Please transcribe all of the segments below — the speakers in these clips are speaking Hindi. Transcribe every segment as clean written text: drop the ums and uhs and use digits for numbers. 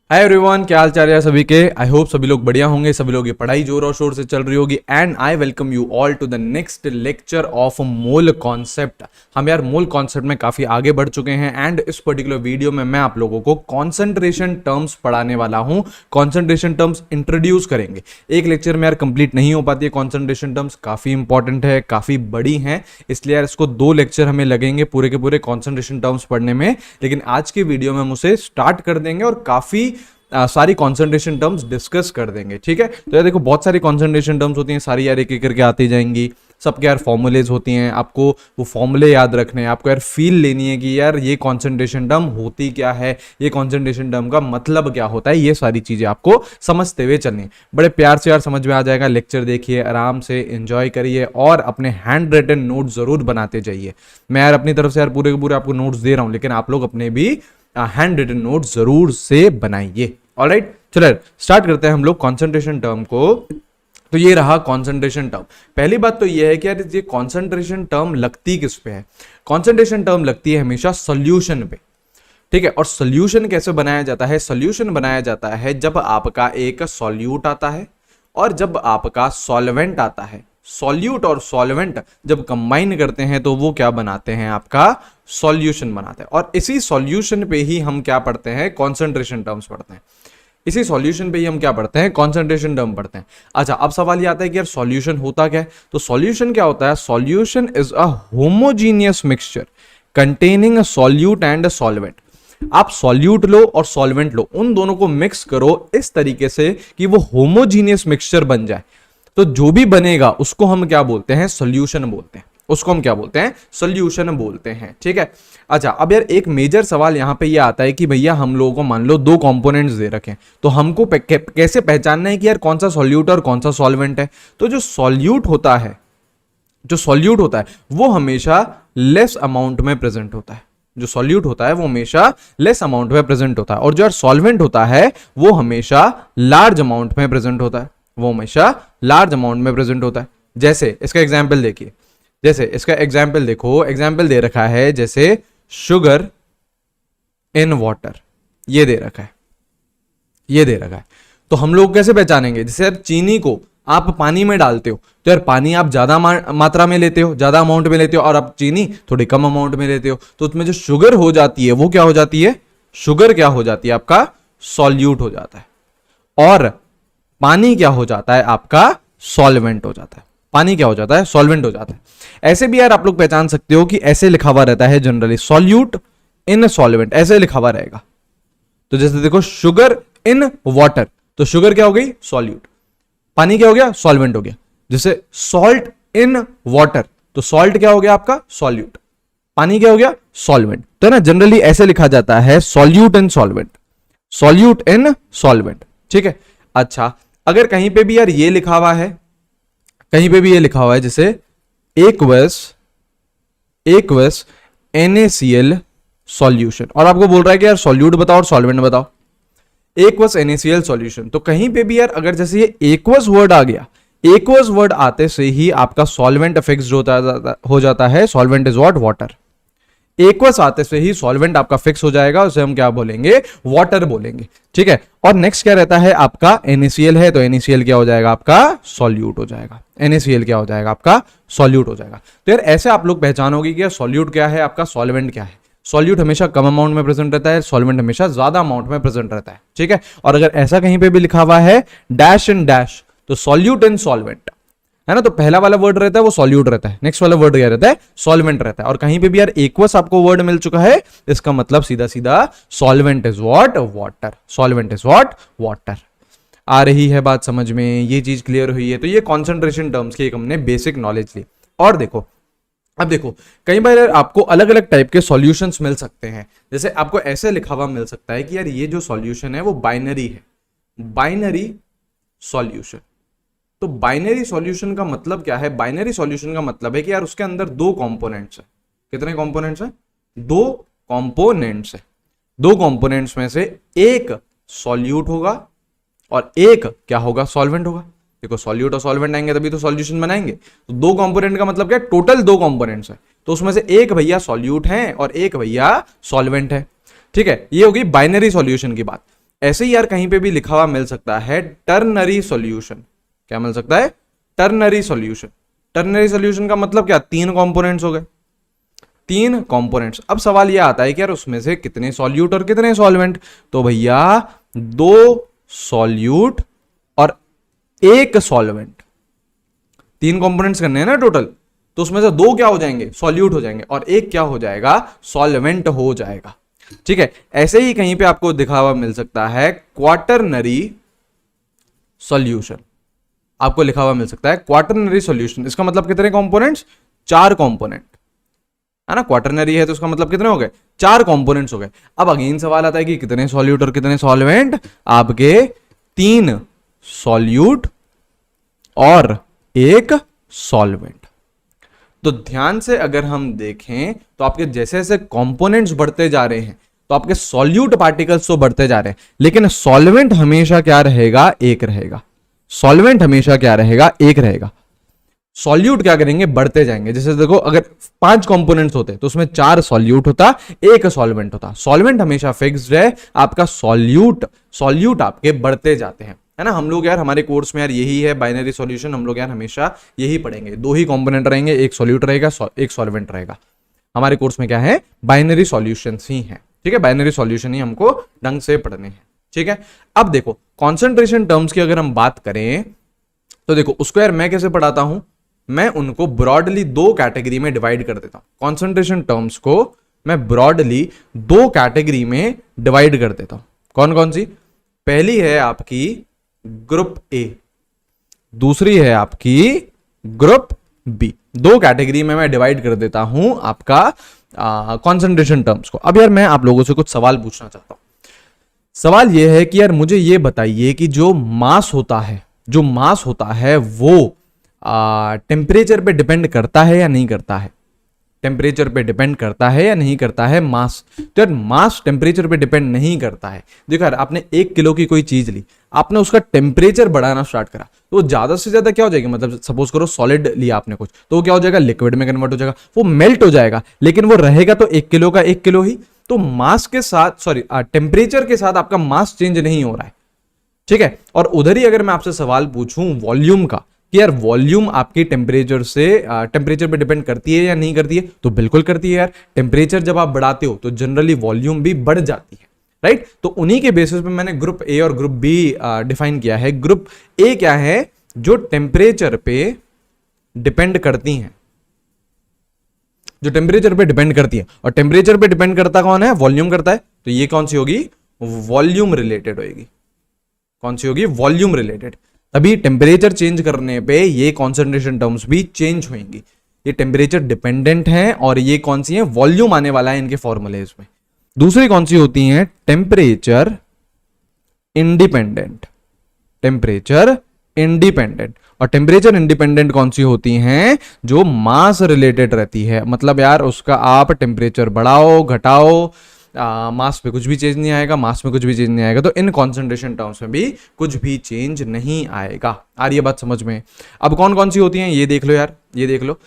हाय एवरीवन, क्या हाल चाल है सभी के। आई होप सभी लोग बढ़िया होंगे, सभी लोग की पढ़ाई जोर और शोर से चल रही होगी। And I welcome you all to the next lecture of mole concept. हम यार मोल कॉन्सेप्ट में काफी आगे बढ़ चुके हैं एंड इस पर्टिकुलर वीडियो में मैं आप लोगों को कॉन्सेंट्रेशन टर्म्स पढ़ाने वाला हूं। कॉन्सेंट्रेशन टर्म्स इंट्रोड्यूस करेंगे। एक लेक्चर में यार कंप्लीट नहीं हो पाती है। कॉन्सेंट्रेशन टर्म्स काफी इंपॉर्टेंट है, काफी बड़ी है, इसलिए यार इसको 2 लेक्चर हमें लगेंगे पूरे के पूरे कॉन्सेंट्रेशन टर्म्स पढ़ने में। लेकिन आज की वीडियो में हम उसे स्टार्ट कर देंगे और काफी सारी कॉन्सेंट्रेशन टर्म्स डिस्कस कर देंगे। ठीक है, तो यार देखो बहुत सारी कॉन्सेंट्रेशन टर्म्स होती हैं, सारी यार एक एक करके आती जाएंगी। सबके यार फॉर्मूलेज होती हैं, आपको वो फॉर्मूले याद रखने हैं, आपको यार फील लेनी है कि यार ये कॉन्सेंट्रेशन टर्म होती क्या है, ये कॉन्सेंट्रेशन टर्म का मतलब क्या होता है। ये सारी चीजें आपको समझते हुए चलनी है। बड़े प्यार से यार समझ में आ जाएगा। लेक्चर देखिए, आराम से एंजॉय करिए और अपने हैंड रिटन नोट जरूर बनाते जाइए। मैं यार अपनी तरफ से यार पूरे के पूरे आपको नोट्स दे रहा हूं, लेकिन आप लोग अपने भी हैंड रिटन नोट जरूर से बनाइए। ऑलराइट, चलो स्टार्ट करते हैं हम लोग कॉन्सेंट्रेशन टर्म को। तो ये रहा कॉन्सेंट्रेशन टर्म। पहली बात तो ये है कि यार ये कॉन्सेंट्रेशन टर्म लगती किस पे है। कॉन्सेंट्रेशन टर्म लगती है हमेशा सॉल्यूशन पे। ठीक है, और सॉल्यूशन कैसे बनाया जाता है? सॉल्यूशन बनाया जाता है जब आपका एक सॉल्यूट आता है और जब आपका सॉल्वेंट आता है। सॉल्यूट और सॉल्वेंट जब कंबाइन करते हैं तो वो क्या बनाते हैं? आपका सॉल्यूशन बनाते हैं। और इसी सॉल्यूशन पे ही हम क्या पढ़ते हैं? कॉन्सेंट्रेशन टर्म्स पढ़ते हैं। इसी सॉल्यूशन पे ही हम क्या पढ़ते हैं? कॉन्सेंट्रेशन टर्म पढ़ते हैं। अच्छा, अब सवाल ये आता है कि यार सॉल्यूशन होता क्या है? तो सॉल्यूशन क्या होता है? Solution is a homogeneous mixture containing a solute and a solvent. आप सॉल्यूट लो और सॉल्वेंट लो, उन दोनों को मिक्स करो इस तरीके से कि वो होमोजीनियस मिक्सचर बन जाए। तो जो भी बनेगा उसको हम क्या बोलते हैं? सॉल्यूशन बोलते हैं। उसको हम क्या बोलते हैं? सॉल्यूशन बोलते हैं। ठीक है। अच्छा, अब यार एक मेजर सवाल यहां पे ये आता है कि भैया हम लोगों को मान लो 2 कंपोनेंट्स दे रखे हैं, तो हमको कैसे पहचानना है कि यार कौन सा सॉल्यूट और कौन सा सॉल्वेंट है? तो जो सॉल्यूट होता है वो हमेशा लेस अमाउंट में प्रेजेंट होता है। जो सॉल्यूट होता है वो हमेशा लेस अमाउंट में प्रेजेंट होता है, और जो यार सॉल्वेंट होता है वो हमेशा लार्ज अमाउंट में प्रेजेंट होता है। वो हमेशा लार्ज अमाउंट में प्रेजेंट होता है। जैसे इसका एग्जाम्पल देखिए, जैसे इसका एग्जाम्पल देखो, एग्जाम्पल दे रखा है जैसे शुगर इन वाटर, ये दे रखा है, ये दे रखा है। तो हम लोग कैसे पहचानेंगे? जैसे यार चीनी को आप पानी में डालते हो तो यार पानी आप ज्यादा मात्रा में लेते हो, ज्यादा अमाउंट में लेते हो, और आप चीनी थोड़ी कम अमाउंट में लेते हो, तो उसमें जो शुगर हो जाती है वो क्या हो जाती है? शुगर क्या हो जाती है? आपका सॉल्यूट हो जाता है। और पानी क्या हो जाता है? आपका सॉल्वेंट हो जाता है। पानी क्या हो जाता है? सॉल्वेंट हो जाता है। ऐसे भी यार आप लोग पहचान सकते हो कि ऐसे लिखा हुआ रहता है जनरली, सॉल्यूट इन सॉल्वेंट, ऐसे लिखा हुआ रहेगा। तो जैसे देखो शुगर इन वाटर, तो शुगर क्या हो गई? सॉल्यूट। पानी क्या हो गया? सॉल्वेंट हो गया। जैसे सॉल्ट इन वाटर, तो सॉल्ट क्या हो गया? आपका सॉल्यूट। पानी क्या हो गया? सॉल्वेंट। तो है ना, जनरली ऐसे लिखा जाता है solute in solvent, solute in solvent. ठीक है। अच्छा, अगर कहीं पे भी यार ये लिखा हुआ है, कहीं पे भी ये लिखा हुआ है जैसे एक्वस NaCl सॉल्यूशन, और आपको बोल रहा है कि यार सॉल्यूट बताओ और सॉल्वेंट बताओ, एक्वस NaCl सॉल्यूशन, तो कहीं पे भी यार अगर जैसे ये एक्वस वर्ड आ गया, एक्वस वर्ड आते से ही आपका सॉल्वेंट फिक्स्ड हो जाता है। Solvent is what? Water. Aqueous आते से ही सॉल्वेंट आपका फिक्स हो जाएगा, उसे हम क्या बोलेंगे? वाटर बोलेंगे। ठीक है। और नेक्स्ट क्या रहता है? आपका NaCl है, तो NaCl क्या हो जाएगा? आपका सॉल्यूट हो जाएगा। NaCl क्या हो जाएगा? आपका सॉल्यूट हो जाएगा। तो यार ऐसे आप लोग पहचानोगे कि सॉल्यूट क्या है, आपका सॉल्वेंट क्या है। सॉल्यूट हमेशा कम अमाउंट में प्रेजेंट रहता है, सॉल्वेंट हमेशा ज्यादा अमाउंट में प्रेजेंट रहता है। ठीक है। और अगर ऐसा कहीं पे भी लिखा हुआ है डैश एंड डैश, तो सॉल्यूट एंड सॉल्वेंट है ना, तो पहला वाला वर्ड रहता है वो सॉल्यूट रहता है, नेक्स्ट वाला वर्ड क्या रहता है? सॉल्वेंट रहता है। और कहीं पे भी यार एक्वस आपको वर्ड मिल चुका है, इसका मतलब सीधा सीधा solvent is what? Water. Solvent is what? Water. आ रही है बात समझ में? ये चीज क्लियर हुई है? तो ये कॉन्सेंट्रेशन टर्म्स की एक हमने बेसिक नॉलेज ली। और देखो, अब देखो कई बार आपको अलग अलग टाइप के सॉल्यूशंस मिल सकते हैं। जैसे आपको ऐसे लिखा हुआ मिल सकता है कि यार ये जो सॉल्यूशन है वो बाइनरी है, बाइनरी सॉल्यूशन। तो बाइनरी सॉल्यूशन का मतलब क्या है? बाइनरी सॉल्यूशन का मतलब है कि यार उसके अंदर 2 कंपोनेंट्स है। कितने कंपोनेंट्स है? 2 कंपोनेंट्स है। 2 कंपोनेंट्स में से एक सॉल्यूट होगा और एक क्या होगा? सॉल्वेंट होगा। देखो सॉल्यूट और सॉल्वेंट आएंगे तभी तो सॉल्यूशन बनाएंगे। तो 2 कंपोनेंट का मतलब क्या? टोटल 2 कंपोनेंट्स है, तो उसमें से एक भैया सॉल्यूट है और एक भैया सॉल्वेंट है। ठीक है, ये होगी बाइनरी सॉल्यूशन की बात। ऐसे ही यार कहीं पे भी लिखा हुआ मिल सकता है टर्नरी सॉल्यूशन। क्या मिल सकता है? Ternary solution. टर्नरी सॉल्यूशन का मतलब क्या? 3 कंपोनेंट्स हो गए, 3 कंपोनेंट्स। अब सवाल यह आता है कि यार उसमें से कितने सॉल्यूट और कितने सॉल्वेंट? तो भैया 2 सॉल्यूट और 1 सॉल्वेंट। 3 कंपोनेंट्स करने हैं ना टोटल, तो उसमें से 2 क्या हो जाएंगे? सॉल्यूट हो जाएंगे, और 1 क्या हो जाएगा? सॉल्वेंट हो जाएगा। ठीक है, ऐसे ही कहीं पे आपको दिखा हुआ मिल सकता है क्वाटरनरी सॉल्यूशन। आपको लिखा हुआ मिल सकता है क्वाटरनरी सॉल्यूशन। इसका मतलब कितने कंपोनेंट्स? 4 कंपोनेंट, है ना। क्वाटरनरी है तो उसका मतलब कितने हो गए? 4 कंपोनेंट्स हो गए। अब अगेन सवाल आता है कि कितने सॉल्यूट और कितने सॉल्वेंट? आपके 3 सॉल्यूट और 1 सॉल्वेंट। तो ध्यान से अगर हम देखें तो आपके जैसे जैसे कंपोनेंट्स बढ़ते जा रहे हैं तो आपके सॉल्यूट पार्टिकल्स तो बढ़ते जा रहे हैं, लेकिन सॉल्वेंट हमेशा क्या रहेगा? 1 रहेगा। सॉल्वेंट हमेशा क्या रहेगा? 1 रहेगा। सॉल्यूट क्या करेंगे? बढ़ते जाएंगे। जैसे देखो, अगर 5 कंपोनेंट्स होते तो उसमें 4 सॉल्यूट होता, 1 सॉल्वेंट होता। सॉल्वेंट हमेशा फिक्स्ड है, आपका सॉल्यूट आपके बढ़ते जाते हैं, है ना। हम लोग यार हमारे कोर्स में यार यही है बाइनरी सॉल्यूशन, हम लोग यार हमेशा यही पढ़ेंगे। 2 ही कंपोनेंट रहेंगे, 1 सॉल्यूट रहेगा, 1 सॉल्वेंट रहेगा। हमारे कोर्स में क्या है? बाइनरी सॉल्यूशंस ही है। ठीक है, बाइनरी सॉल्यूशन ही हमको ढंग से पढ़ने हैं। ठीक है, अब देखो कॉन्सेंट्रेशन टर्म्स की अगर हम बात करें तो देखो उसको यार मैं कैसे पढ़ाता हूं? मैं उनको ब्रॉडली 2 कैटेगरी में डिवाइड कर देता हूं। कॉन्सेंट्रेशन टर्म्स को मैं ब्रॉडली 2 कैटेगरी में डिवाइड कर देता हूं। कौन कौन सी? पहली है आपकी ग्रुप ए, दूसरी है आपकी ग्रुप बी। 2 कैटेगरी में मैं डिवाइड कर देता हूं आपका कॉन्सेंट्रेशन टर्म्स को। अब यार मैं आप लोगों से कुछ सवाल पूछना चाहता हूं। सवाल यह है कि यार मुझे यह बताइए कि जो मास होता है वो टेम्परेचर पे डिपेंड करता है या नहीं करता है? टेम्परेचर पे डिपेंड करता है या नहीं करता है मास? तो यार मास टेम्परेचर पे डिपेंड नहीं करता है। देखो यार, आपने 1 किलो की कोई चीज ली, आपने उसका टेम्परेचर बढ़ाना स्टार्ट करा तो वो ज्यादा से ज्यादा क्या हो जाएगी? मतलब सपोज करो सॉलिड लिया आपने कुछ, तो वो क्या हो जाएगा? लिक्विड में कन्वर्ट हो जाएगा, वो मेल्ट हो जाएगा, लेकिन वो रहेगा तो 1 किलो का 1 किलो ही। तो मास के साथ टेम्परेचर के साथ आपका मास चेंज नहीं हो रहा है। ठीक है, और उधर ही अगर मैं आपसे सवाल पूछूं वॉल्यूम का कि यार वॉल्यूम आपकी टेम्परेचर पे डिपेंड करती है या नहीं करती है? तो बिल्कुल करती है यार। टेम्परेचर जब आप बढ़ाते हो तो जनरली वॉल्यूम भी बढ़ जाती है, राइट। तो उन्हीं के बेसिस पे मैंने ग्रुप ए और ग्रुप बी डिफाइन किया है। ग्रुप ए क्या है? जो टेम्परेचर पे डिपेंड करती हैं, जो टेम्परेचर पे डिपेंड करती है। और टेम्परेचर पे डिपेंड करता कौन है? वॉल्यूम करता है। तो ये कौन सी होगी? वॉल्यूम रिलेटेड होगी। कौन सी होगी? Volume related. तभी टेम्परेचर चेंज करने पे ये कॉन्सेंट्रेशन टर्म्स भी चेंज होंगी। ये टेम्परेचर डिपेंडेंट हैं और ये कौन सी है? वॉल्यूम आने वाला है इनके फॉर्मूलेज में। दूसरी कौन सी होती है? Temperature independent. Temperature independent. और टेम्परेचर इंडिपेंडेंट कौन सी होती हैं? जो मास रिलेटेड रहती है। मतलब यार उसका आप टेम्परेचर बढ़ाओ घटाओ, मास पे कुछ भी चेंज नहीं आएगा, मास में कुछ भी चेंज नहीं आएगा, तो इन कॉन्सेंट्रेशन टर्म्स में भी कुछ भी चेंज नहीं आएगा। आ रही है बात समझ में? अब कौन कौन सी होती हैं ये देख लो यार, ये देख लो।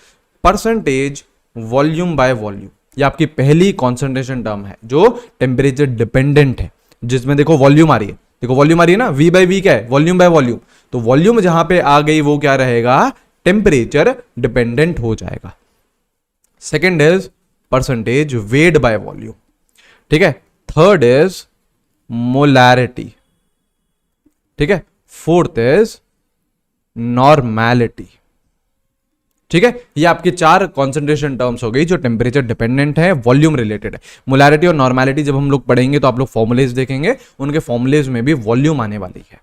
परसेंटेज वॉल्यूम बाय वॉल्यूम, ये आपकी पहली कॉन्सेंट्रेशन टर्म है जो टेम्परेचर डिपेंडेंट है, जिसमें देखो वॉल्यूम आ रही है। देखो वॉल्यूम आ रही है ना, वी बाय वी क्या है? Volume by volume. तो वॉल्यूम जहां पे आ गई वो क्या रहेगा? टेम्परेचर डिपेंडेंट हो जाएगा। Second is percentage weight by volume. ठीक है, थर्ड इज मोलैरिटी। ठीक है, फोर्थ इज नॉर्मैलिटी। ठीक है, ये आपकी 4 कॉन्सेंट्रेशन टर्म्स हो गई जो टेम्परेचर डिपेंडेंट है, वॉल्यूम रिलेटेड है। मोलैरिटी और नॉर्मैलिटी जब हम लोग पढ़ेंगे तो आप लोग फॉर्मुलेज देखेंगे, उनके फॉर्मुलेज में भी वॉल्यूम आने वाली है।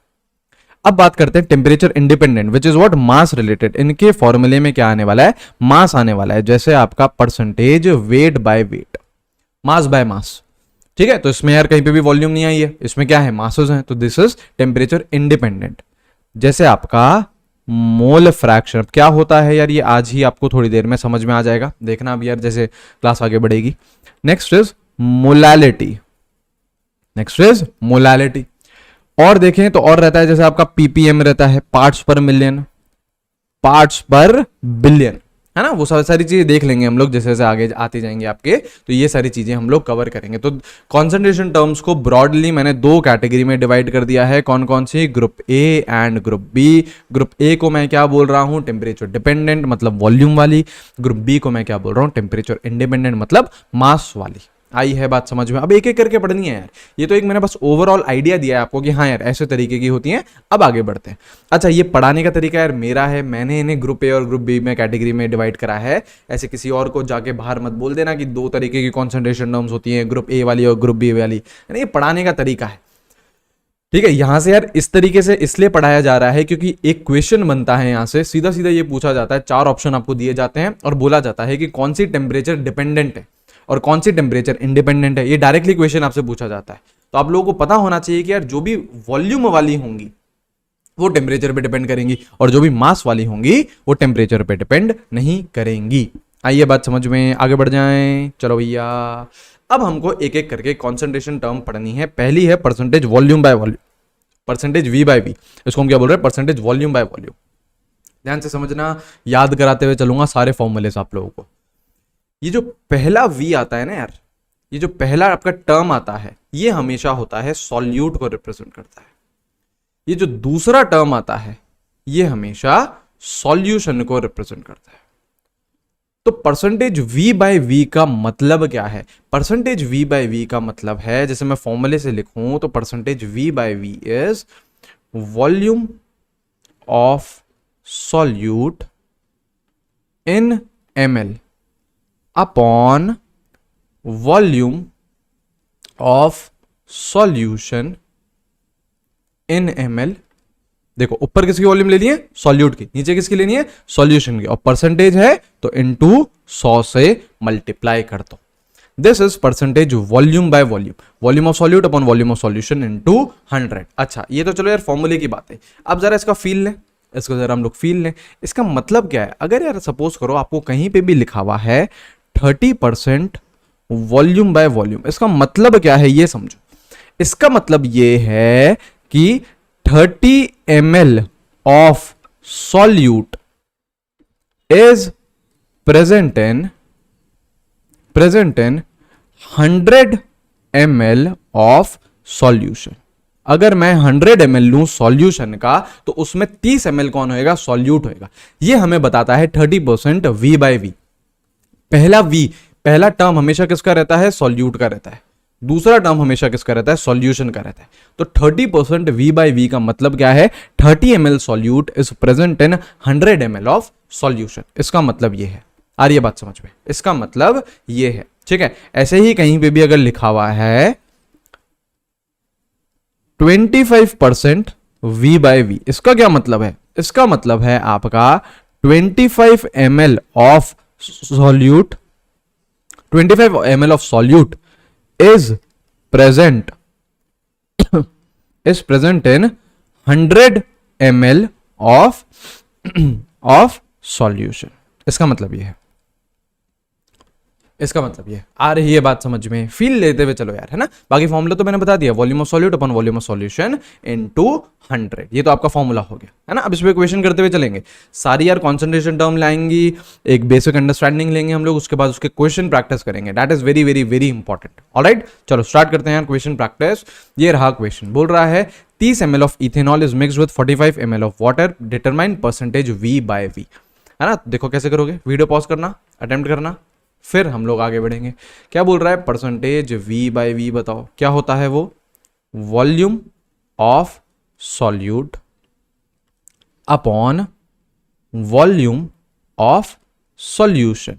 अब बात करते हैं temperature independent, which is what? Mass related. इनके फॉर्मूले में क्या आने वाला है? मास आने वाला है। जैसे आपका percentage weight by wait, mass by mass. ठीक है, तो इसमें यार कहीं पे भी वॉल्यूम नहीं आई है, इसमें क्या है? मासेस हैं, तो दिस इज टेम्परेचर इंडिपेंडेंट। जैसे आपका मोल फ्रैक्शन, क्या होता है यार? ये आज ही आपको थोड़ी देर में समझ में आ जाएगा, देखना अब यार जैसे क्लास आगे बढ़ेगी। Next is molality. Next is molality. और देखें तो और रहता है, जैसे आपका पीपीएम रहता है, पार्ट्स पर मिलियन, पार्ट्स पर बिलियन, है ना। वो सारी चीज़ें देख लेंगे हम लोग जैसे जैसे आगे आते जाएंगे आपके, तो ये सारी चीज़ें हम लोग कवर करेंगे। तो कॉन्सेंट्रेशन टर्म्स को ब्रॉडली मैंने दो कैटेगरी में डिवाइड कर दिया है। कौन कौन सी? Group A and group B. Group A को मैं क्या बोल रहा हूँ? टेम्परेचर डिपेंडेंट मतलब वॉल्यूम वाली। ग्रुप बी को मैं क्या बोल रहा हूँ? टेम्परेचर इंडिपेंडेंट मतलब मास वाली। आई है बात समझ में? अब एक एक करके पढ़नी है यार, ये तो एक मैंने बस ओवरऑल आइडिया दिया है आपको कि हाँ यार ऐसे तरीके की होती हैं। अब आगे बढ़ते हैं। अच्छा, ये पढ़ाने का तरीका यार मेरा है, मैंने इन्हें ग्रुप ए और ग्रुप बी में कैटेगरी में डिवाइड करा है। ऐसे किसी और को जाके बाहर मत बोल देना कि दो तरीके की कॉन्सेंट्रेशन टर्म्स होती हैं, ग्रुप ए वाली और ग्रुप बी वाली। यानी ये पढ़ाने का तरीका है, ठीक है। यहां से यार इस तरीके से इसलिए पढ़ाया जा रहा है क्योंकि एक क्वेश्चन बनता है यहां से, सीधा सीधा ये पूछा जाता है, चार ऑप्शन आपको दिए जाते हैं और बोला जाता है कि कौन सी टेम्परेचर डिपेंडेंट है और कौन सी टेम्परेचर इंडिपेंडेंट है। ये डायरेक्टली क्वेश्चन आपसे पूछा जाता है। तो आप लोगों को पता होना चाहिए कि यार जो भी वॉल्यूम वाली होंगी वो टेम्परेचर पे डिपेंड करेंगी और जो भी मास वाली होंगी वो टेम्परेचर पे डिपेंड नहीं करेंगी। आइए बात समझ में, आगे बढ़ जाएं। चलो भैया, अब हमको एक एक करके कॉन्सेंट्रेशन टर्म पढ़नी है। पहली है percentage volume by volume, percentage V by V. इसको हम क्या बोल रहे हैं? Percentage volume by volume. ध्यान से समझना, याद कराते हुए चलूंगा सारे फॉर्मूलेस आप लोगों को। ये जो पहला वी आता है ना यार, ये जो पहला आपका टर्म आता है ये हमेशा होता है सॉल्यूट को रिप्रेजेंट करता है। ये जो दूसरा टर्म आता है ये हमेशा सॉल्यूशन को रिप्रेजेंट करता है। तो परसेंटेज वी बाय वी का मतलब क्या है? परसेंटेज वी बाय वी का मतलब है, जैसे मैं फॉर्मूले से लिखूं तो percentage V by V is volume of solute in ml upon volume of solution in ml। देखो ऊपर किसकी वॉल्यूम ले लिए? सॉल्यूट की। नीचे किसकी लेनी है? सॉल्यूशन की। और परसेंटेज है तो इनटू 100 से मल्टीप्लाई कर दो। This is percentage volume by volume, volume of solute upon volume of solution into 100। अच्छा, ये तो चलो यार फॉर्मूले की बात है। अब जरा इसका फील लें, इसको जरा हम लोग फील लें। इसका मतलब क्या है? अगर यार सपोज करो आपको कहीं पे भी लिखा हुआ है 30% वॉल्यूम बाय वॉल्यूम, इसका मतलब क्या है ये समझो। इसका मतलब ये है कि 30 ml of solute is present in 100 ml of solution। अगर मैं 100 ml लूं सॉल्यूशन का तो उसमें 30 ml कौन होएगा? सॉल्यूट होएगा। ये हमें बताता है 30% V बाय V। पहला टर्म हमेशा किसका रहता है? सॉल्यूट का रहता है। दूसरा टर्म हमेशा किसका रहता है? सॉल्यूशन का रहता है। तो 30% V बाय V का मतलब क्या है? 30 ml solute is present in 100 ml of solution. इसका मतलब ये है। आ रही है बात समझ में? इसका मतलब ये है, ठीक है। ऐसे ही कहीं पे भी अगर लिखा हुआ है 25% V बाय V, इसका क्या मतलब है? इसका मतलब है आपका 25 ml of solute, 25 ml of solute is present in 100 ml of solution। इसका मतलब ये है, इसका मतलब ये। आ रही है बात समझ में? फील लेते हुए चलो यार, है ना। बाकी फॉर्मूला तो मैंने बता दिया, volume of solute upon volume of solution into 100। ये तो आपका फॉर्मूला हो गया, है ना। अब इस पे क्वेश्चन करते हुए चलेंगे। सारी यार कॉन्सेंट्रेशन टर्म लाएंगी, एक बेसिक अंडरस्टैंडिंग लेंगे हम लोग, उसके बाद उसके क्वेश्चन प्रैक्टिस करेंगे। That is very very very important. Alright, चलो स्टार्ट करते हैं यार क्वेश्चन प्रैक्टिस। ये रहा क्वेश्चन, बोल रहा है 30 ml of ethanol is mixed with 45 ml of water, determine percentage V by V। है ना। देखो कैसे करोगे, वीडियो पॉज करना, अटेम्प्ट करना, फिर हम लोग आगे बढ़ेंगे। क्या बोल रहा है? परसेंटेज V बाय V बताओ क्या होता है? वो volume of solute upon volume of solution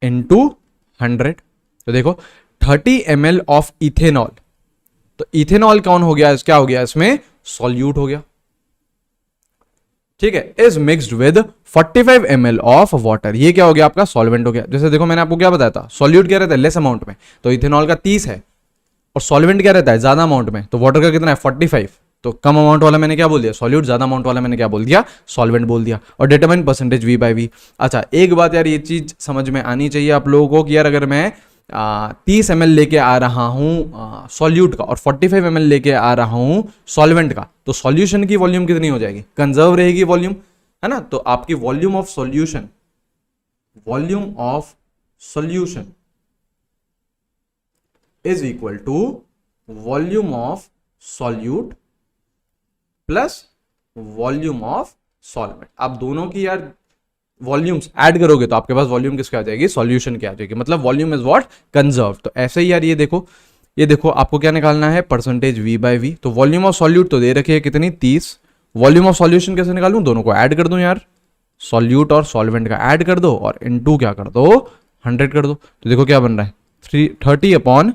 into 100। तो देखो 30 ml ऑफ इथेनॉल, तो इथेनॉल कौन हो गया? क्या हो गया? इसमें सॉल्यूट हो गया, ठीक है। Is mixed with 45 ml of water, ये क्या हो गया? आपका सॉल्वेंट हो गया। जैसे देखो मैंने आपको क्या बताया था, सॉल्यूट क्या रहता है? लेस अमाउंट में, तो इथेनॉल का 30 है, और सॉल्वेंट क्या रहता है? ज्यादा अमाउंट में, तो वाटर का कितना है? 45। तो कम अमाउंट वाला मैंने क्या बोल दिया? सॉल्यूट। ज्यादा अमाउंट वाला मैंने क्या बोल दिया? सॉल्वेंट बोल दिया। और determine percentage V by V। अच्छा, एक बात यार ये चीज समझ में आनी चाहिए आप लोगों को कि यार अगर मैं 30 ml लेके आ रहा हूं सॉल्यूट का और 45 ml लेके आ रहा हूं सॉल्वेंट का, तो सॉल्यूशन की वॉल्यूम कितनी हो जाएगी? कंजर्व रहेगी वॉल्यूम। है ना। तो आपकी volume of solution is equal to volume of solute plus volume of solvent. आप दोनों की यार वॉल्यूम्स ऐड करोगे तो आपके पास वॉल्यूम किसकी आ जाएगी, सॉल्यूशन की आ जाएगी, मतलब वॉल्यूम इज व्हाट, कंजर्व। तो ऐसे ही यार ये देखो आपको क्या निकालना है, परसेंटेज V बाई वी। तो वॉल्यूम ऑफ सॉल्यूट तो दे रखी है कितनी, 30। वॉल्यूम ऑफ सॉल्यूशन कैसे निकालूं, दोनों को ऐड कर दूं यार, सॉल्यूट और सॉल्वेंट का ऐड कर दो और इनटू क्या कर दो, 100 कर दो। तो देखो क्या बन रहा है, 30 अपॉन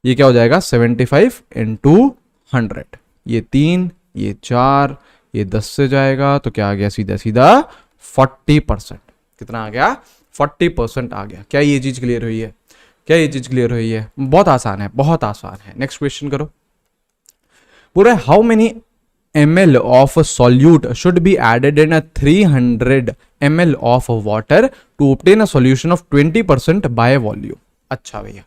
ये क्या हो जाएगा 75 इंटू 100, ये 3 ये 4 ये 10 से जाएगा तो क्या आ गया, सीधा सीधा 40%। कितना आ गया, 40% आ गया। क्या ये चीज क्लियर हुई है, क्या ये चीज क्लियर हुई है? बहुत आसान है, बहुत आसान है। नेक्स्ट क्वेश्चन करो। पूरा how many ml of solute should be added in a 300 ml of water to obtain a solution of 20% by volume। अच्छा भैया,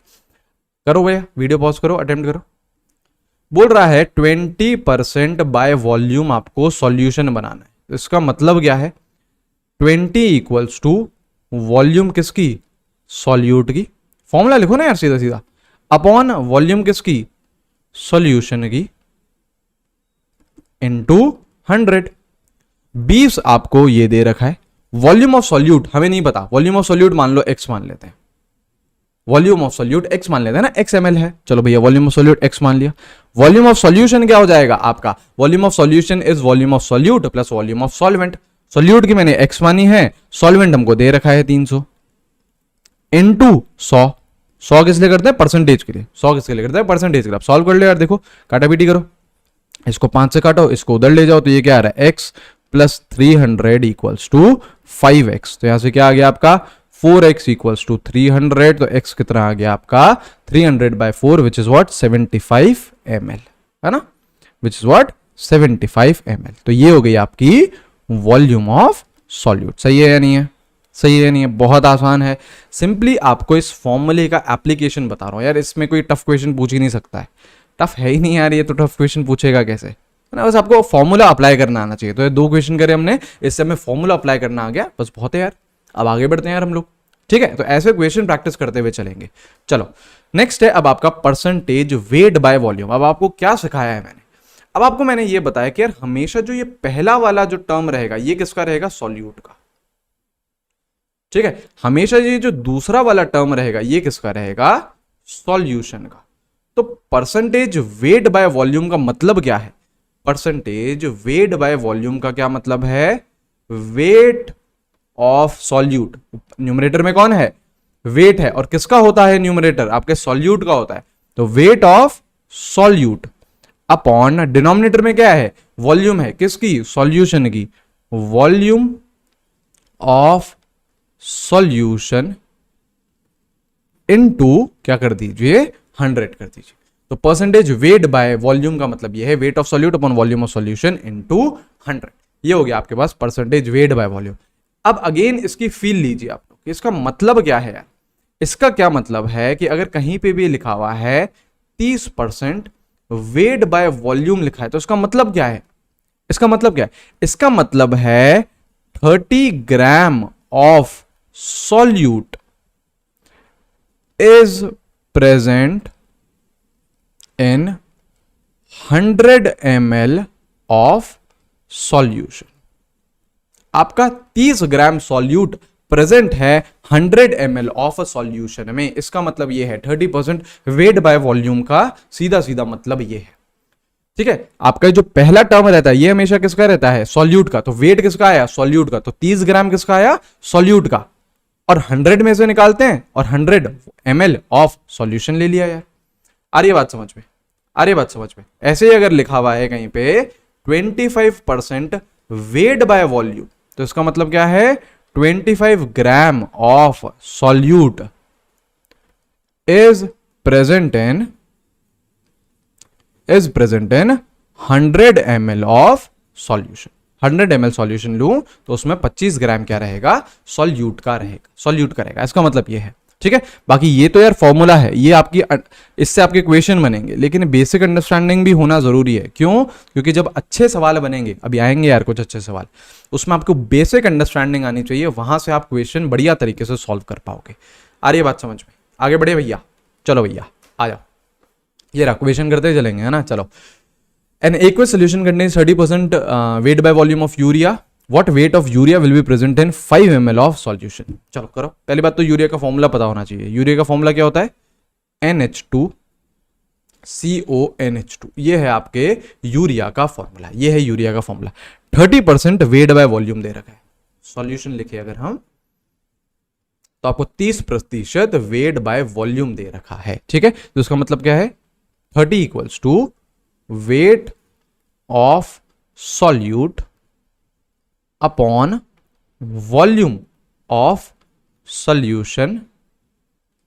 करो भैया, वीडियो पॉज करो, अटेम्प्ट करो। बोल रहा है 20% बाय वॉल्यूम आपको सॉल्यूशन बनाना है। इसका मतलब क्या है, 20 इक्वल्स टू वॉल्यूम किसकी, सॉल्यूट की। फॉर्मूला लिखो ना यार सीधा सीधा, अपॉन वॉल्यूम किसकी, सॉल्यूशन की, इनटू 100। 20 आपको ये दे रखा है। वॉल्यूम ऑफ सॉल्यूट हमें नहीं पता, वॉल्यूम ऑफ सॉल्यूट मान लो x मान लेते हैं, वॉल्यूम ऑफ सॉल्यूट x मान लेते हैं ना, x ml है। चलो भैया वॉल्यूम ऑफ सॉल्यूट x मान लिया। वॉल्यूम ऑफ सॉल्यूशन क्या हो जाएगा आपका, volume of solution is volume of solute plus volume of solvent. Solute की मैंने x मानी है, सॉल्वेंट हमको दे रखा है 300, इनटू 100। 100 किस लिए करते हैं, परसेंटेज के लिए। 100 किसके लिए करते हैं, परसेंटेज के लिए। सॉल्व कर ले यार, देखो काटा पीटी करो, इसको 5 से काटो, इसको उधर ले जाओ, तो ये क्या आ रहा है, x plus 300 equals to 5x। तो यहां से क्या आ गया आपका, 4x इक्वल्स टू 300। तो x कितना आ गया आपका, 300 by 4 which is what, 75 ml, है ना, विच इज व्हाट 75 ml। तो ये हो गई आपकी वॉल्यूम ऑफ सॉल्यूट। सही है या नहीं है, सही है नहीं है, बहुत आसान है। सिंपली आपको इस फॉर्मूले का एप्लीकेशन बता रहा हूं यार, इसमें कोई टफ क्वेश्चन पूछ ही नहीं सकता है। टफ है ही नहीं यार, ये तो टफ क्वेश्चन पूछेगा कैसे, है ना। बस आपको फॉर्मूला अप्लाई करना आना चाहिए। तो ये 2 क्वेश्चन करे हमने, इससे हमें फॉर्मूला अप्लाई करना आ गया, बस बहुत है यार। अब आगे बढ़ते हैं यार हम लोग, ठीक है। तो ऐसे क्वेश्चन प्रैक्टिस करते हुए चलेंगे। चलो नेक्स्ट है अब आपका परसेंटेज वेट बाय वॉल्यूम। अब आपको क्या सिखाया है मैंने, अब आपको मैंने ये बताया कि यार हमेशा जो ये पहला वाला जो टर्म रहेगा ये किसका रहेगा, सॉल्यूट का, ठीक है। हमेशा ये जो दूसरा वाला टर्म रहेगा ये किसका रहेगा, सॉल्यूशन का। तो परसेंटेज वेट बाय वॉल्यूम का मतलब क्या है, परसेंटेज वेट बाय वॉल्यूम का क्या मतलब है, वेट ऑफ सॉल्यूट। न्यूमरेटर में कौन है, वेट है, और किसका होता है न्यूमरेटर, आपके सॉल्यूट का होता है। तो wait of solute upon denominator में क्या है, वॉल्यूम है, किसकी, सॉल्यूशन की। वॉल्यूम ऑफ सॉल्यूशन इनटू क्या कर दीजिए, 100 कर दीजिए। तो परसेंटेज वेट बाय वॉल्यूम का मतलब ये है, wait of solute upon volume of solution into 100। ये हो गया आपके पास परसेंटेज वेट बाय वॉल्यूम। अब अगेन इसकी फील लीजिए आप लोग, इसका मतलब क्या है यार। इसका क्या मतलब है कि अगर कहीं पे भी लिखा हुआ है 30% वेट बाय वॉल्यूम लिखा है, तो इसका मतलब क्या है, इसका मतलब क्या है, इसका मतलब है 30 gram of solute is present in 100 ml of solution। आपका 30 ग्राम सॉल्यूट प्रेजेंट है 100 ml ऑफ सॉल्यूशन में। इसका मतलब ये है 30% वेट बाय वॉल्यूम का सीधा सीधा मतलब ये है, ठीक है। आपका जो पहला टर्म रहता है ये हमेशा किसका रहता है, सॉल्यूट का। तो वेट किसका आया, सॉल्यूट का। तो 30 ग्राम किसका आया, सॉल्यूट का, और 100 में से निकालते हैं और 100 ml ऑफ सॉल्यूशन ले लिया यार। आ रही है बात समझ में, आ रही है बात समझ में। ऐसे ही अगर लिखा हुआ है कहीं पे 25% वेट बाय वॉल्यूम, तो इसका मतलब क्या है, 25 gram of solute is present in 100 ml of solution. 100 ml solution लूं तो उसमें 25 ग्राम क्या रहेगा, सॉल्यूट का रहेगा, सॉल्यूट का रहेगा। इसका मतलब ये है ठीक है। बाकी ये तो यार फॉर्मूला है, ये आपकी इससे आपके क्वेश्चन बनेंगे, लेकिन बेसिक अंडरस्टैंडिंग भी होना जरूरी है। क्यों? क्योंकि जब अच्छे सवाल बनेंगे, अभी आएंगे यार कुछ अच्छे सवाल, उसमें आपको बेसिक अंडरस्टैंडिंग आनी चाहिए, वहां से आप क्वेश्चन बढ़िया तरीके से सॉल्व कर पाओगे। आ रही है बात समझ में? आगे बढ़े भैया, चलो भैया आ जाओ, ये रहा क्वेश्चन करते चलेंगे, है ना। चलो, N aqueous solution contains 30% weight by volume of urea. What weight of urea will be present in 5 ml of solution? चलो करो। पहली बात तो यूरिया का फॉर्मूला पता होना चाहिए। यूरिया का फॉर्मूला क्या होता है? NH2CONH2, ये है आपके यूरिया का फॉर्मूला, ये है यूरिया का फॉर्मूला। 30% वेट बाय वॉल्यूम दे रखा है। सॉल्यूशन लिखे अगर हम, तो आपको 30% वेट बाय वॉल्यूम दे रखा है, ठीक है। तो उसका मतलब क्या है? 30 equals to weight of solute upon volume of solution,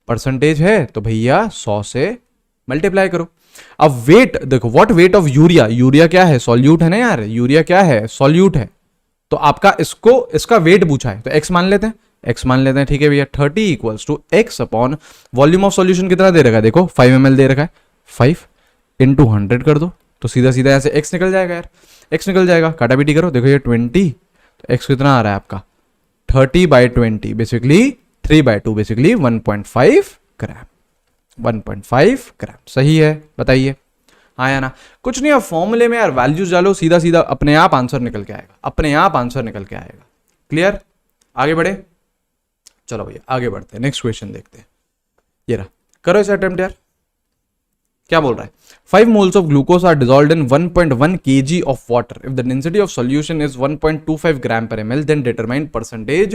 percentage है तो भैया 100 से मल्टीप्लाई करो। अब वेट देखो, what weight of urea, urea क्या है? सॉल्यूट है ना यार, यूरिया क्या है? सॉल्यूट है। तो आपका इसका वेट पूछा है तो x मान लेते हैं, x मान लेते हैं, ठीक है भैया। 30 equals to x upon volume of solution कितना दे रखा है? देखो 5 ml दे रखा है, 5 इंटू 100 कर दो तो सीधा सीधा ऐसे x निकल जाएगा यार, x निकल जाएगा। काटा पीटी करो, देखो ये 20, तो x कितना आ रहा है आपका? 30/20 बेसिकली 3/2, बेसिकली 1.5 ग्राम, 1.5 ग्राम। सही है, बताइए हाँ या ना? कुछ नहीं, अब फॉर्मूले में यार वैल्यूज डालो, सीधा सीधा अपने आप आंसर निकल के आएगा, अपने आप आंसर निकल के आएगा। क्लियर? आगे बढ़े, चलो भैया आगे बढ़ते हैं, नेक्स्ट क्वेश्चन देखते हैं। ये रहा, करो इसे अटेम्प्ट यार। क्या बोल रहा है? 5 moles of glucose are dissolved in 1.1 kg of water. If the density of solution is 1.25 gram per ml, then determine percentage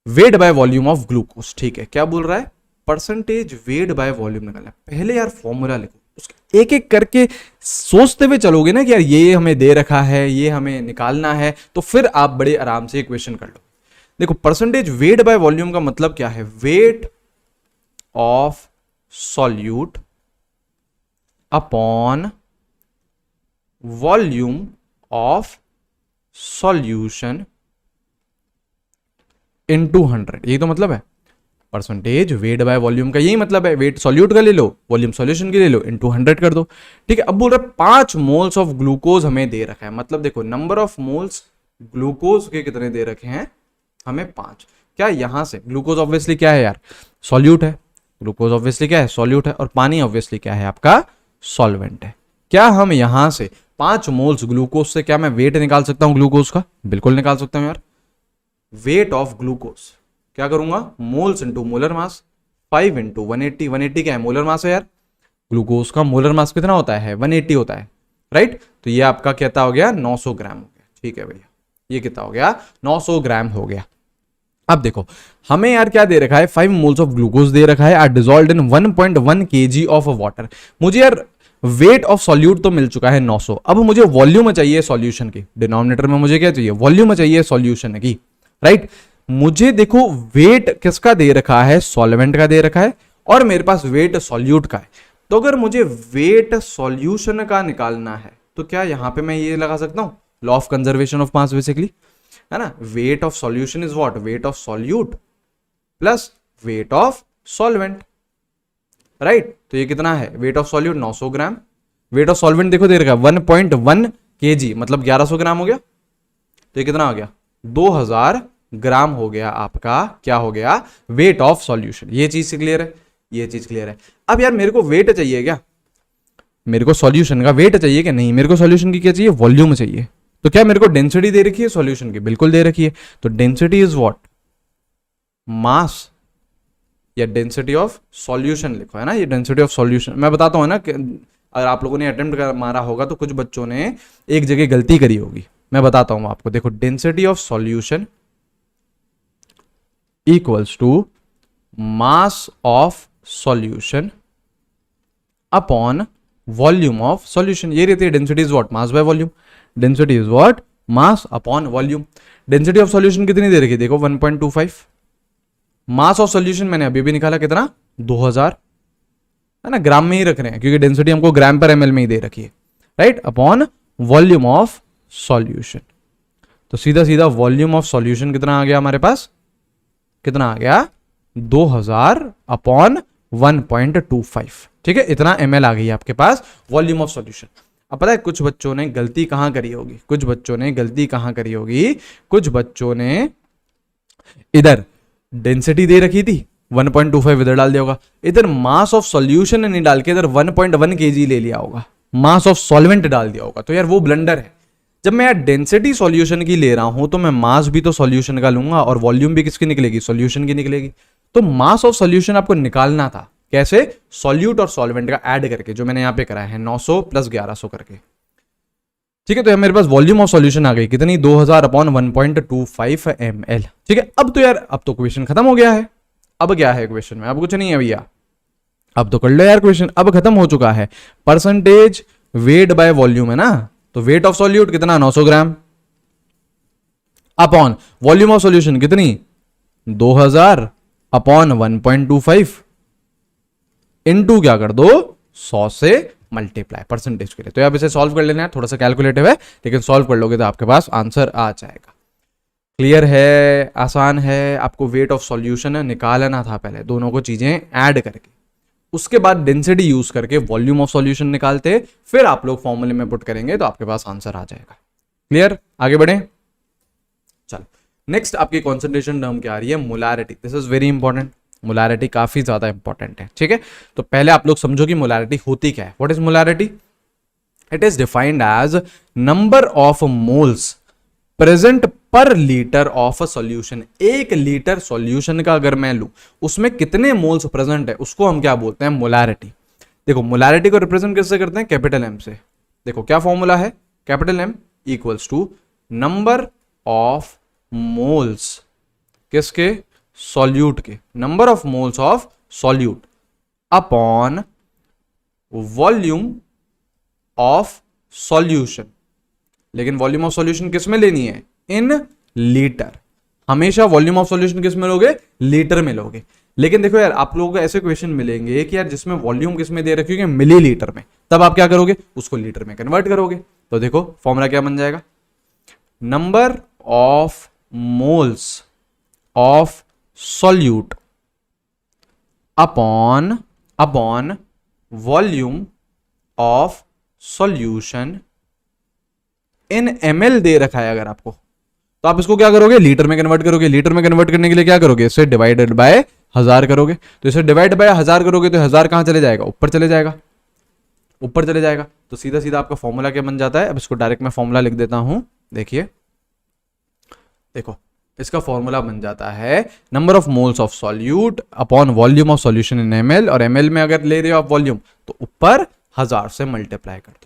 weight by volume of glucose. ठीक है, क्या बोल रहा है? परसेंटेज वेट बाय वॉल्यूम निकालना है। पहले यार फॉर्मूला लिखो, उसके एक एक करके सोचते हुए चलोगे ना कि यार ये हमें दे रखा है, ये हमें निकालना है, तो फिर आप बड़े आराम से क्वेश्चन कर लो। देखो परसेंटेज वेट बाय वॉल्यूम का मतलब क्या है? Wait of solute upon volume of solution into 100, यही तो मतलब है परसेंटेज वेट बाय वॉल्यूम का, यही मतलब है। वेट सॉल्यूट का ले लो, वॉल्यूम सॉल्यूशन की ले लो, इनटू 100 कर दो, ठीक है। अब बोल रहे 5 मोल्स ऑफ ग्लूकोज हमें दे रखा है, मतलब देखो नंबर ऑफ मोल्स ग्लूकोज के कितने दे रखे हैं? हमें 5। क्या यहां से ग्लूकोज ऑब्वियसली क्या है यार? सॉल्यूट है। ग्लूकोज ऑब्वियसली क्या है? सॉल्यूट है। और पानी ऑब्वियसली क्या है आपका? सॉल्वेंट है। क्या हम यहां से 5 मोल्स ग्लूकोज से क्या मैं वेट निकाल सकता हूं ग्लूकोज का? बिल्कुल निकाल सकता हूं यार। वेट ऑफ ग्लूकोज क्या करूंगा? Moles into molar mass, 5 into 180, 180 क्या है? मोलर मास है यार। ग्लूकोज का मोलर मास कितना होता है? 180 होता है, राइट। तो ये आपका कितना हो गया? 900 ग्राम हो गया, ठीक है भैया। ये कितना हो गया? 900 ग्राम हो गया। अब देखो हमें यार क्या दे रखा है? 5 मोल्स ऑफ ग्लूकोज दे रखा है, are dissolved in 1.1 kg of water. मुझे यार वेट ऑफ सॉल्यूट तो मिल चुका है 900, अब मुझे वॉल्यूम चाहिए सॉल्यूशन की। डिनोमिनेटर में मुझे क्या चाहिए? वॉल्यूम चाहिए सॉल्यूशन की, राइट। मुझे देखो वेट किसका दे रखा है? सॉल्वेंट का दे रखा है, और मेरे पास वेट सॉल्यूट का है। तो अगर मुझे वेट सॉल्यूशन का निकालना है तो क्या यहां पे मैं ये लगा सकता हूं? Law of conservation of mass basically, है ना। Wait of solution is what? Weight of solute plus weight of solvent, right. तो ये कितना है? Wait of solute 900 gram, weight of solvent देखो दे रखा है 1.1 kg, मतलब 1100 ग्राम हो गया। तो ये कितना हो गया? 2000 ग्राम हो गया आपका, क्या हो गया? Wait of solution. ये चीज क्लियर है? ये चीज क्लियर है। अब यार मेरे को वेट चाहिए क्या? मेरे को सॉल्यूशन का वेट चाहिए कि नहीं? मेरे को सॉल्यूशन की क्या चाहिए? वॉल्यूम चाहिए। तो क्या मेरे को डेंसिटी दे रखी है सॉल्यूशन की? बिल्कुल दे रखी है। तो डेंसिटी इज व्हाट? मास या डेंसिटी ऑफ सॉल्यूशन लिखो, है ना। ये डेंसिटी ऑफ सॉल्यूशन मैं बताता हूं ना कि अगर आप लोगों ने अटेम्प्ट मारा होगा तो कुछ बच्चों ने एक जगह गलती करी होगी, मैं बताता हूं आपको। देखो density of solution equals to mass of solution upon volume of solution. ये रहती है density is what? Mass by volume. Density is what? Mass upon volume. Density of solution कितनी दे रखी? देखो 1.25। मास ऑफ सॉल्यूशन मैंने अभी भी निकाला, कितना? 2000, है ना। ग्राम में ही रख रहे हैं क्योंकि डेंसिटी हमको ग्राम पर ml में ही दे रखी है, right. Upon volume of solution. तो सीधा सीधा वॉल्यूम ऑफ सॉल्यूशन कितना आ गया हमारे पास? कितना आ गया? 2000 अपॉन 1.25, ठीक है, इतना ml आ गई आपके पास वॉल्यूम ऑफ सॉल्यूशन। अब पता है कुछ बच्चों ने गलती कहां करी होगी, कुछ बच्चों ने इधर डेंसिटी दे रखी थी 1.25 इधर डाल दिया होगा, इधर मास ऑफ सॉल्यूशन नहीं डाल के इधर 1.1 kg ले लिया होगा, मास ऑफ सॉल्वेंट डाल दिया होगा। तो यार वो ब्लंडर है। जब मैं यार डेंसिटी सॉल्यूशन की ले रहा हूं तो मैं मास भी तो सॉल्यूशन का लूंगा और वॉल्यूम भी किसकी निकलेगी, सॉल्यूशन की निकलेगी। तो मास ऑफ सॉल्यूशन आपको निकालना था कैसे, सॉल्यूट और सॉल्वेंट का ऐड करके, जो मैंने यहां पे कराया है 900 प्लस 1100 करके, ठीक है। तो मेरे पास वॉल्यूम ऑफ सॉल्यूशन आ गई कितनी, 2000 अपॉन 1.25 ml, ठीक है। अब तो यार अब तो क्वेश्चन खत्म हो गया है। अब क्या है क्वेश्चन में, अब कुछ नहीं है भैया, अब तो कर लो यार क्वेश्चन, अब खत्म हो चुका है। परसेंटेज वेट बाय वॉल्यूम है ना, तो वेट ऑफ सॉल्यूट कितना 900 ग्राम अपॉन वॉल्यूम ऑफ सॉल्यूशन कितनी 2000 अपॉन 1.25 इनटू क्या कर दो 100 से मल्टीप्लाई परसेंटेज के लिए। तो आप इसे सॉल्व कर लेना है, थोड़ा सा कैलकुलेटिव है लेकिन सॉल्व कर लोगे तो आपके पास आंसर आ जाएगा। क्लियर है, आसान है। आपको वेट ऑफ सॉल्यूशन निकालना था पहले, दोनों को चीजें ऐड करके, उसके बाद डेंसिटी यूज करके वॉल्यूम ऑफ सॉल्यूशन निकालते, फिर आप लोग फॉर्मूले में पुट करेंगे तो आपके पास आंसर आ जाएगा। क्लियर, आगे बढ़े। चलो नेक्स्ट आपकी कॉन्सेंट्रेशन टर्म क्या आ रही है, molarity. This is very important, molarity काफी ज्यादा इंपॉर्टेंट है, ठीक है। तो पहले आप लोग समझो कि मोलारिटी होती क्या है। What is molarity? It is defined as number of moles present per litre of a solution. 1 litre solution का अगर मैं लूं उसमें कितने मोल्स प्रेजेंट है उसको हम क्या बोलते हैं, मोलारिटी। देखो मोलारिटी को रिप्रेजेंट किससे करते हैं, कैपिटल एम से। देखो क्या फॉर्मूला है, capital M equals to number of moles किसके, सॉल्यूट के, number of moles of solute upon volume of solution. लेकिन वॉल्यूम ऑफ सॉल्यूशन किस में लेनी है, इन लीटर। हमेशा वॉल्यूम ऑफ सॉल्यूशन किस में लोगे, लीटर में लोगे। लेकिन देखो यार आप लोगों को ऐसे क्वेश्चन मिलेंगे कि यार जिसमें वॉल्यूम किस में दे रखी है, मिली लीटर में, तब आप क्या करोगे, उसको लीटर में कन्वर्ट करोगे। तो देखो फॉर्मूला क्या बन जाएगा, number of moles of solute upon volume of solution in ml दे रखा है अगर आपको, तो आप इसको क्या करोगे, लीटर में कन्वर्ट करोगे। लीटर में कन्वर्ट करने के लिए क्या करोगे, इसे डिवाइडेड बाय 1000 करोगे। तो इसे डिवाइड बाय 1000 करोगे तो 1000 कहां चले जाएगा, ऊपर चले जाएगा, ऊपर चले जाएगा। तो सीधा सीधा आपका फॉर्मूला क्या बन जाता है, अब इसको डायरेक्ट मैं फॉर्मूला लिख देता हूं। देखिए देखो इसका फॉर्मूला बन जाता है number of moles of solute upon volume of solution in ml, और ml में अगर ले रहे हो आप वॉल्यूम तो ऊपर 1000 से मल्टीप्लाई कर दो।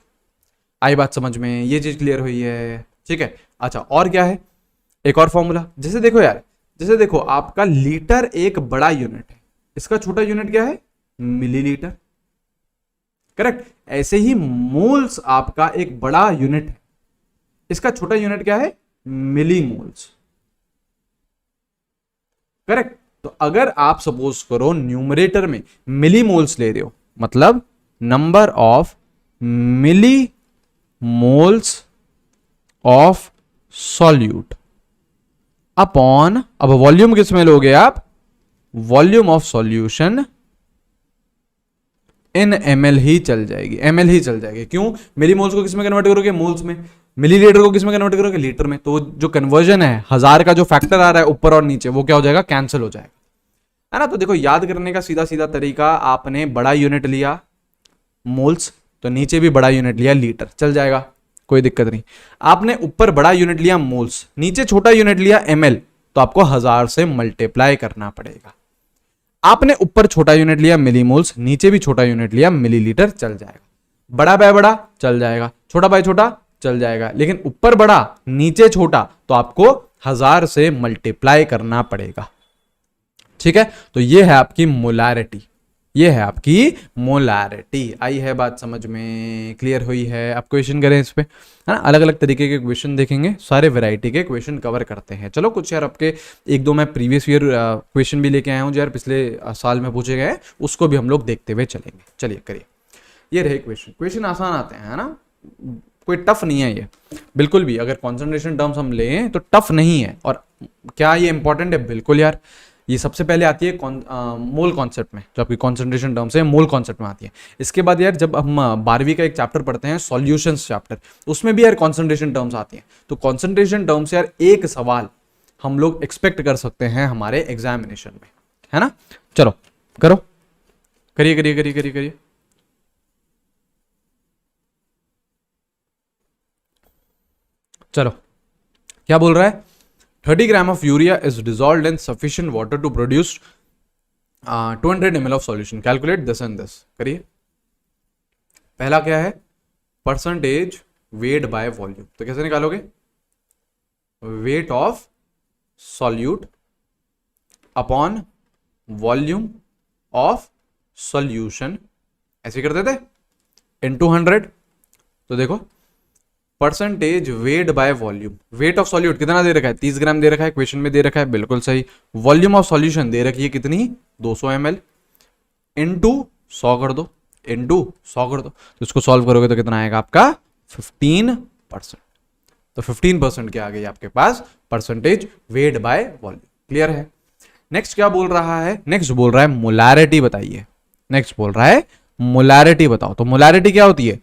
आई बात समझ में, ये चीज क्लियर हुई है, ठीक है। अच्छा और क्या है, एक और फॉर्मूला, जैसे देखो यार, जैसे देखो आपका लीटर एक बड़ा यूनिट है, इसका छोटा यूनिट क्या है, मिलीलीटर, करेक्ट। ऐसे ही मोल्स आपका एक बड़ा यूनिट है, इसका छोटा यूनिट क्या है, मिली मोल्स, करेक्ट। तो अगर आप सपोज करो न्यूमरेटर में मिली मोल्स ले रहे हो, मतलब number of milli moles of solute upon, अब वॉल्यूम किस में लोगे आप, volume of solution in ml ही चल जाएगी, ml ही चल जाएगी। क्यों, मिली मोल्स को किस में कन्वर्ट करोगे, मोल्स में। मिलीलीटर को किस में कन्वर्ट करोगे, लीटर में। तो जो कन्वर्जन है 1000 का जो फैक्टर आ रहा है ऊपर और नीचे, वो क्या हो जाएगा, कैंसिल हो जाएगा, है ना। तो देखो याद करने का सीधा सीधा तरीका, आपने बड़ा यूनिट लिया मोल्स, तो नीचे भी बड़ा यूनिट लिया लीटर, चल जाएगा, कोई दिक्कत नहीं। आपने ऊपर बड़ा यूनिट लिया मोल्स, नीचे छोटा यूनिट लिया ml, तो आपको 1000 से मल्टीप्लाई करना पड़ेगा। आपने ऊपर छोटा यूनिट लिया मिलीमोल्स, नीचे भी छोटा यूनिट लिया मिलीलीटर, चल जाएगा। बड़ा बाय बड़ा चल जाएगा, छोटा बाय छोटा चल जाएगा, लेकिन ऊपर बड़ा नीचे छोटा तो आपको 1000 से मल्टीप्लाई करना पड़ेगा, ठीक है। तो ये है आपकी मोलारिटी, ये है आपकी मोलारिटी। आई है बात समझ में, क्लियर हुई है। अब क्वेश्चन करें इस पे, है ना। अलग अलग तरीके के क्वेश्चन देखेंगे, सारे वैरायटी के क्वेश्चन कवर करते हैं। चलो कुछ यार आपके एक दो मैं प्रीवियस ईयर क्वेश्चन भी लेके आया हूँ जो यार पिछले साल में पूछे गए हैं, उसको भी हम लोग देखते हुए चलेंगे। चलिए करिए, ये रहे क्वेश्चन। क्वेश्चन आसान आते हैं, है ना, कोई टफ नहीं है ये बिल्कुल भी। अगर कॉन्सेंट्रेशन टर्म्स हम लें तो टफ नहीं है। और क्या ये इंपॉर्टेंट है, बिल्कुल यार। ये सबसे पहले आती है मोल कॉन्सेप्ट में, जो आपकी कॉन्सेंट्रेशन टर्म्स है मोल कॉन्सेप्ट में आती है। इसके बाद यार जब हम 12वीं का एक चैप्टर पढ़ते हैं सॉल्यूशंस चैप्टर, उसमें भी यार कॉन्सेंट्रेशन टर्म्स आती हैं। तो कॉन्सेंट्रेशन टर्म्स यार एक सवाल हम लोग एक्सपेक्ट कर सकते हैं हमारे एग्जामिनेशन में, है ना। चलो करो, करिए करिए करिए करिए करिए। चलो क्या बोल रहा है, 30 gram of urea is dissolved in sufficient water to produce 200 ml of solution, calculate this and this. करिए, पहला क्या है, परसेंटेज वेट बाय वॉल्यूम। तो कैसे निकालोगे, wait of solute upon volume of solution, ऐसे करते थे, इनटू 100। तो देखो percentage weight by volume, wait of solute कितना दे रखा है, 30 ग्राम दे रखा है, क्वेश्चन में दे रखा है, बिल्कुल सही। वॉल्यूम ऑफ सॉल्यूशन दे रखी है कितनी, 200 ml, इनटू 100 कर दो, इनटू 100 कर दो। तो इसको सॉल्व करोगे तो कितना आएगा आपका 15%। तो 15% क्या आ गई आपके पास, percentage weight by volume. Clear है। नेक्स्ट क्या बोल रहा है, नेक्स्ट बोल रहा है मोलारिटी बताइए। नेक्स्ट बोल रहा है मोलारिटी बताओ। तो मोलारिटी क्या होती है,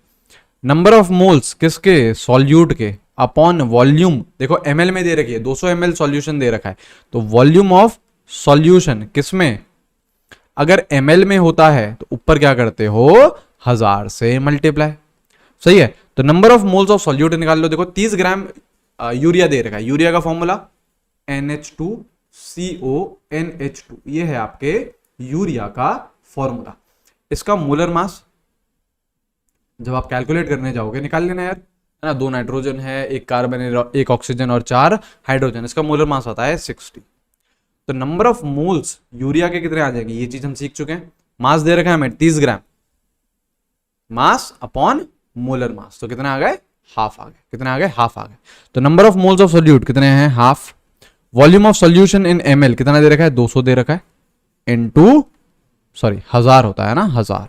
नंबर ऑफ मोल्स किसके, सॉल्यूट के, अपॉन वॉल्यूम। देखो ml में दे रखी है, 200 ml सॉल्यूशन दे रखा है, तो वॉल्यूम ऑफ सॉल्यूशन किसमें, अगर ml में होता है तो ऊपर क्या करते हो, 1000 से मल्टीप्लाई। सही है। तो number of moles of solute निकाल लो। देखो 30 ग्राम यूरिया दे रखा है, यूरिया का फॉर्मूला NH2CO NH2, ये है आपके यूरिया का फॉर्मूला। इसका मोलर मास जब आप कैलकुलेट करने जाओगे निकाल लेना यार, है ना। 2 नाइट्रोजन है, 1 कार्बन है, 1 ऑक्सीजन और 4 हाइड्रोजन, इसका मोलर मास आता है 60। तो नंबर ऑफ मोल्स यूरिया के कितने आ जाएंगे, ये चीज हम सीख चुके हैं। मास दे रखा है हमें 30 ग्राम, मास अपॉन मोलर मास, तो कितने आ गए, हाफ आ गए। कितने आ गए, हाफ आ गए। तो number of moles of solute कितने हैं, half. Volume of solution in ml कितना दे रखा है, 200 दे रखा है, इनटू 1000 होता है ना, 1000।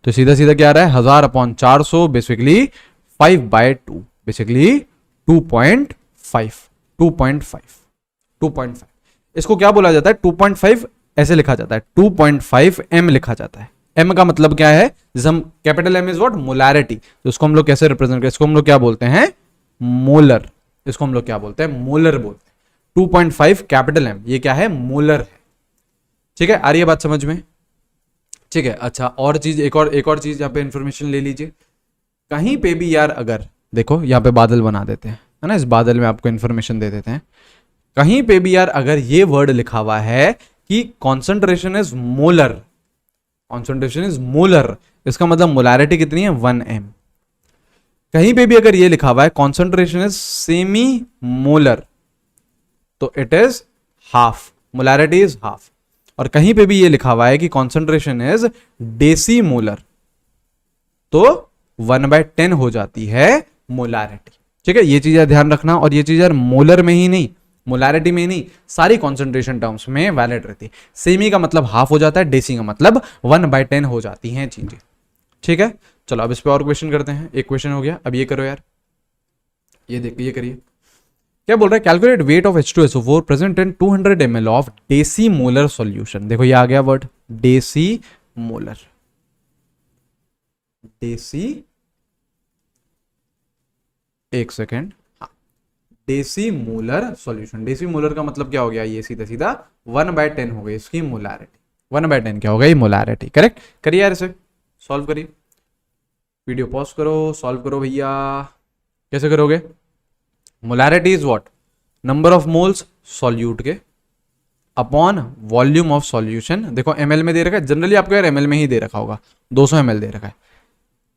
तो सीधा सीधा क्या आ रहा है, 1000 अपॉन 400, बेसिकली 5/2, बेसिकली 2.5। इसको क्या बोला जाता है, 2.5 ऐसे लिखा जाता है, 2.5 m लिखा जाता है। m का मतलब क्या है, जैसे हम capital M is what, molarity. तो इसको हम लोग कैसे रिप्रेजेंट करें, इसको हम लोग क्या बोलते हैं, मोलर। इसको हम लोग क्या बोलते हैं, मोलर बोलते हैं। 2.5 कैपिटल M, ये क्या है, मोलर है। ठीक है, आ रही है बात समझ में। ठीक है, अच्छा और चीज, एक और चीज यहाँ पे इंफॉर्मेशन ले लीजिए। कहीं पे भी यार अगर देखो यहाँ पे बादल बना देते हैं, है ना, इस बादल में आपको इंफॉर्मेशन दे देते हैं। कहीं पे भी यार अगर ये वर्ड लिखा हुआ है कि concentration is molar, concentration is molar, इसका मतलब मोलारिटी कितनी है, 1m। कहीं पे भी अगर ये लिखा हुआ है कॉन्सेंट्रेशन इज सेमी मोलर, तो it is half, molarity is half. और कहीं पे भी ये लिखा हुआ है कि कॉन्सेंट्रेशन इज डेसी मोलर, तो 1/10 हो जाती है मोलारिटी। ठीक है, ये चीज ध्यान रखना। और ये चीज यार मोलर में ही नहीं, मोलारिटी में नहीं, सारी कॉन्सेंट्रेशन टर्म्स में वैलिड रहती है। सेमी का मतलब हाफ हो जाता है, डेसी का मतलब 1/10 हो जाती हैं चीजें। ठीक है, चलो अब इस पे और क्वेश्चन करते हैं। एक क्वेश्चन हो गया, अब ये करो यार, ये देखिए, ये करिए। क्या बोल रहा है, calculate weight of H2SO4 present in 200 ml of deci molar solution. देखो ये आ गया वर्ड, डेसी मोलर। डेसी, एक सेकेंड, हाँ, deci molar solution. Deci molar का मतलब क्या हो गया, ये सीधा सीधा 1/10 हो गई इसकी मोलारिटी। 1/10 क्या हो गई, मोलारिटी। करेक्ट, करिए यार, इसे सॉल्व करिए। वीडियो पॉज करो, सॉल्व करो भैया। कैसे करोगे, molarity is what, number of moles solute के अपॉन वॉल्यूम ऑफ सॉल्यूशन। देखो ml में दे रखा है, जनरली आपको यार ml में ही दे रखा होगा, 200 ml दे रखा है,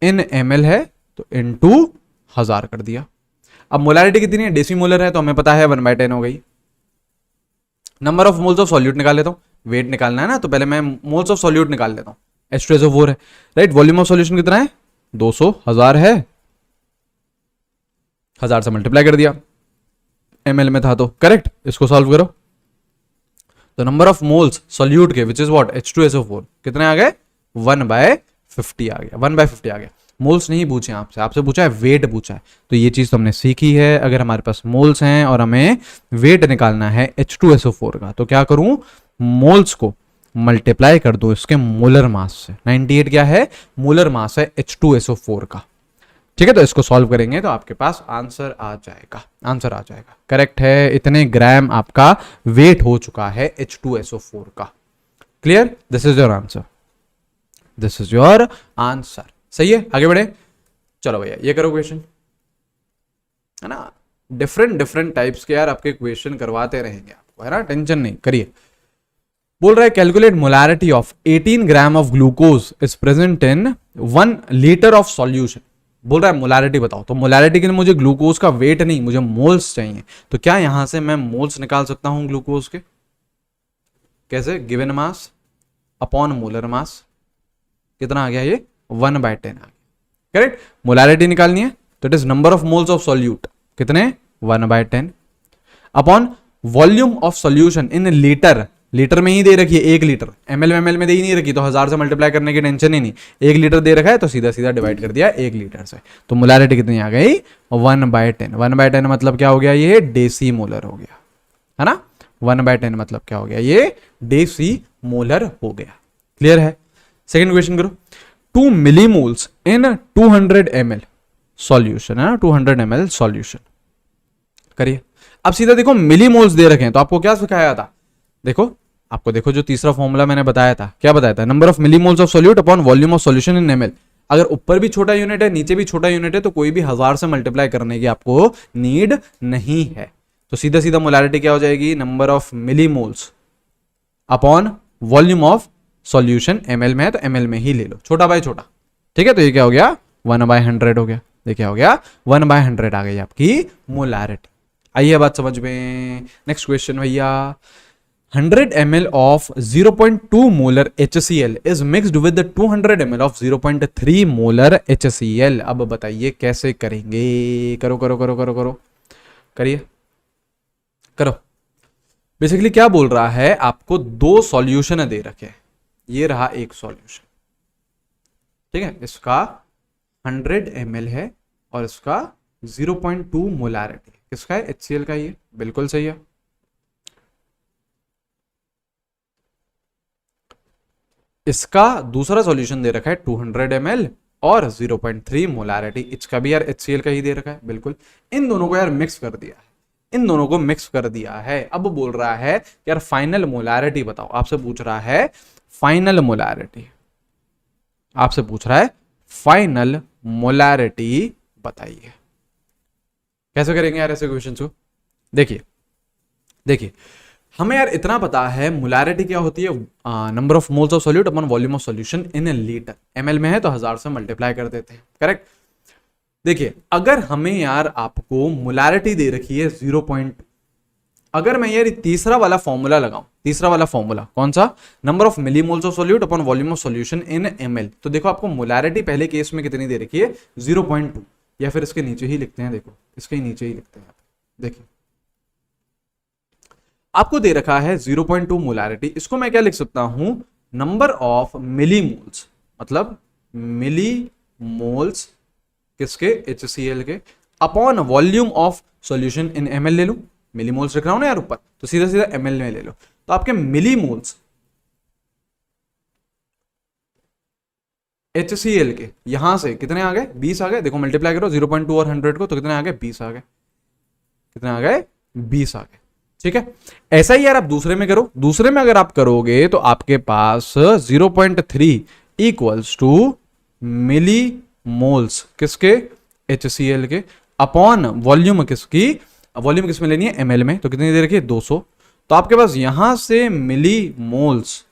इन ml है तो इनटू 1000 कर दिया। अब मोलारिटी कितनी है, डेसी मोलर है, तो हमें पता है 1/10 हो गई। Number of moles of solute निकाल लेता हूं, वेट निकालना है ना, तो पहले मैं मोल्स ऑफ सॉल्यूट निकाल लेता हूं। H2SO4 है, राइट। वॉल्यूम ऑफ सॉल्यूशन कितना है, 200, 1000 है, 1000 से मल्टीप्लाई कर दिया, ml में था तो करेक्ट। इसको सॉल्व करो तो नंबर ऑफ मोल्स सॉल्यूट के विच इज व्हाट, H2SO4 कितने आ गए, 1/50 आ गया, 1/50 आ गया। मोल्स नहीं पूछे आपसे, आपसे पूछा है वेट पूछा है। तो ये चीज़ तो हमने सीखी है, अगर हमारे पास मोल्स हैं और हमें वेट निकालना है H2SO4 का, तो क्या करूं, मोल्स को मल्टीप्लाई कर दो इसके मोलर मास से। 98 क्या है, मोलर मास है H2SO4 का। ठीक है, तो इसको सॉल्व करेंगे तो आपके पास आंसर आ जाएगा, आंसर आ जाएगा। करेक्ट है, इतने ग्राम आपका वेट हो चुका है H2SO4 का। Clear, this is your answer, this is your answer. सही है, आगे बढ़े। चलो भैया ये करो क्वेश्चन, है ना, डिफरेंट डिफरेंट टाइप्स के यार आपके क्वेश्चन करवाते रहेंगे आपको, है ना, टेंशन नहीं करिए। बोल रहा है calculate molarity of 18 gram of glucose is present in 1 litre of solution. बोल रहा है मोलैरिटी बताओ, तो मोलैरिटी के लिए मुझे ग्लूकोज का वेट नहीं, मुझे मोल्स चाहिए। तो क्या यहां से मैं मोल्स निकाल सकता हूं ग्लूकोज के? कैसे? Given mass upon molar mass, कितना आ गया ये, 1/10 आ गया। करेक्ट, मोलैरिटी निकालनी है तो it is number of moles of solute, कितने, 1/10 upon volume of solution in litre, litre में ही दे रखी है 1 लीटर, ml में दे ही नहीं रखी, तो 1000 से मल्टीप्लाई करने की टेंशन ही नहीं, 1 लीटर दे रखा है तो सीधा सीधा डिवाइड कर दिया 1 लीटर से। तो मोलैरिटी कितनी आ गई, 1/10। 1/10 मतलब क्या हो गया, ये डेसी मोलर हो गया, है ना। 1/10 मतलब क्या हो गया, ये डेसी मोलर हो गया। क्लियर है। सेकेंड क्वेश्चन करो, 2 मिलीमोल्स इन 200 ml सॉल्यूशन, है ना, 200 ml सॉल्यूशन। करिए, अब सीधा देखो मिलीमोल्स दे रखे हैं, तो आपको क्या सिखाया था, देखो आपको, देखो जो तीसरा फॉर्मूला मैंने बताया था, क्या बताया था, number of millimoles of solute upon volume of solution in ml। अगर ऊपर भी छोटा यूनिट है नीचे भी छोटा यूनिट है तो कोई भी 1000 से मल्टीप्लाई करने की आपको नीड नहीं है। तो सीधा सीधा मोलैरिटी क्या हो जाएगी, number of millimoles upon volume of solution, ml में है तो ml में ही ले लो, छोटा बाय छोटा। ठीक है, तो ये क्या हो गया, 1/100 हो गया। ये क्या हो गया, 1/100 आ गई आपकी मोलैरिटी। आइए बात समझ में। नेक्स्ट क्वेश्चन भैया, 100 ml of 0.2 molar HCl is mixed with 200 ml of 0.3 molar HCl। अब बताइए कैसे करेंगे, करो करो करो करो करो, करिए करो। बेसिकली क्या बोल रहा है, आपको 2 सॉल्यूशन दे रखे हैं, ये रहा एक सॉल्यूशन, ठीक है, इसका 100 ml है और इसका 0.2 मोलैरिटी, किसका है, HCl का। ये बिल्कुल सही है। इसका दूसरा सॉल्यूशन दे रखा है 200 ml और 0.3 मोलैरिटी, इसका भी यार HCl का ही दे रखा है, बिल्कुल। इन दोनों को यार मिक्स कर दिया है, इन दोनों को मिक्स कर दिया है। अब बोल रहा है यार फाइनल मोलैरिटी बताओ, आपसे पूछ रहा है फाइनल मोलैरिटी, आपसे पूछ रहा है फाइनल मोलैरिटी बताइए। कैसे करेंगे यार ऐसे क्वेश्चन को, देखिए देखिए, हमें यार इतना पता है मोलैरिटी क्या होती है, number of moles of solute upon volume of solution in A litre, ml में है तो 1000 से मल्टीप्लाई कर देते हैं। करेक्ट। देखिए अगर हमें यार आपको मोलैरिटी दे रखी है 0.2, अगर मैं यार तीसरा वाला फॉर्मूला लगाऊं, तीसरा वाला फॉर्मूला कौन सा, number of millimoles of solute upon volume of solution in ml, तो देखो आपको मोलैरिटी पहले केस में कितनी दे रखी है, 0.2, या फिर इसके नीचे ही लिखते हैं, देखो इसके नीचे ही लिखते हैं, देखिए आपको दे रखा है 0.2 मोलैरिटी, इसको मैं क्या लिख सकता हूं, नंबर ऑफ मिलीमोल्स, मतलब मिलीमोल्स किसके, HCl के, upon volume of solution in ml ले लो, मिलीमोल्स लिख रहा हूं ना यार ऊपर, तो सीधा सीधा ml में ले लो, तो आपके मिलीमोल्स HCl के यहां से कितने आ गए, 20 आ गए। देखो मल्टीप्लाई करो 0.2 और 100 को, तो कितने आ गए, 20 आ गए, कितने आ गए, 20 आ गए। ठीक है, ऐसा ही यार आप दूसरे में करो, दूसरे में अगर आप करोगे तो आपके पास 0.3 इक्वल्स टू मिली मोल्स किसके, HCl के, अपॉन वॉल्यूम किसकी, वॉल्यूम किस में लेनी है, ml में, तो कितनी दे रखी है, 200। तो आपके पास यहां से मिली मोल्स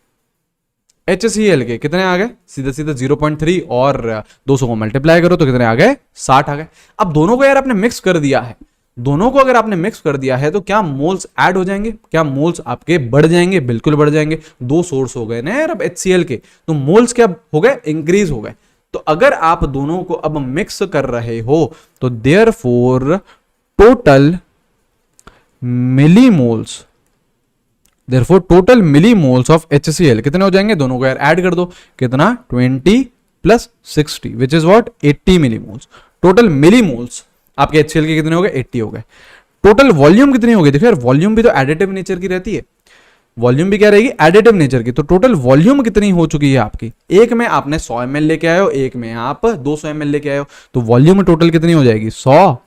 HCl के कितने आ गए, सीधा सीधा 0.3 और 200 को मल्टीप्लाई करो तो कितने आ गए, 60 आ गए। अब दोनों को यार आपने मिक्स कर दिया है, दोनों को अगर आपने मिक्स कर दिया है तो क्या मोल्स ऐड हो जाएंगे, क्या मोल्स आपके बढ़ जाएंगे, बिल्कुल बढ़ जाएंगे। 2 सोर्स हो गए ना यार अब HCl के, तो मोल्स क्या हो गए, इंक्रीज हो गए। तो अगर आप दोनों को अब मिक्स कर रहे हो तो therefore total millimoles, therefore total millimoles of HCl कितने हो जाएंगे, दोनों को यार ऐड कर दो, कितना, 20 plus 60 which is what 80 millimoles. Total millimoles आपके HCl के कितने हो गए 80 हो गए। टोटल वॉल्यूम कितनी हो गई, देखो यार वॉल्यूम भी तो एडिटिव नेचर की रहती है, वॉल्यूम भी क्या रहेगी एडिटिव नेचर की। तो टोटल वॉल्यूम कितनी हो चुकी है आपकी, एक में आपने 100 ml लेके आए हो, एक में आप 200 ml लेके आए हो, तो वॉल्यूम टोटल कितनी हो जाएगी 100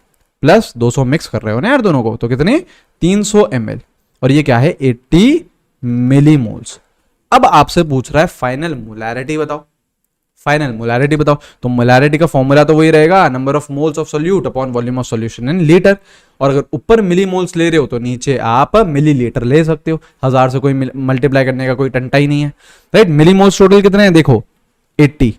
प्लस 200 मिक्स कर रहे हो ना यार दोनों को, तो कितने 300 ml, और ये क्या है 80 मिलीमोल्स। अब आपसे पूछ रहा है फाइनल मोलैरिटी बताओ, फाइनल मोलैरिटी बताओ। तो मोलैरिटी का फॉर्मूला तो वही रहेगा, number of moles of solute upon volume of solution in litre, और अगर ऊपर मिलीमोल्स ले रहे हो तो नीचे आप मिलीलीटर ले सकते हो, 1000 से कोई मल्टीप्लाई करने का कोई टंटा ही नहीं है, राइट। मिलीमोल्स टोटल कितने हैं देखो 80,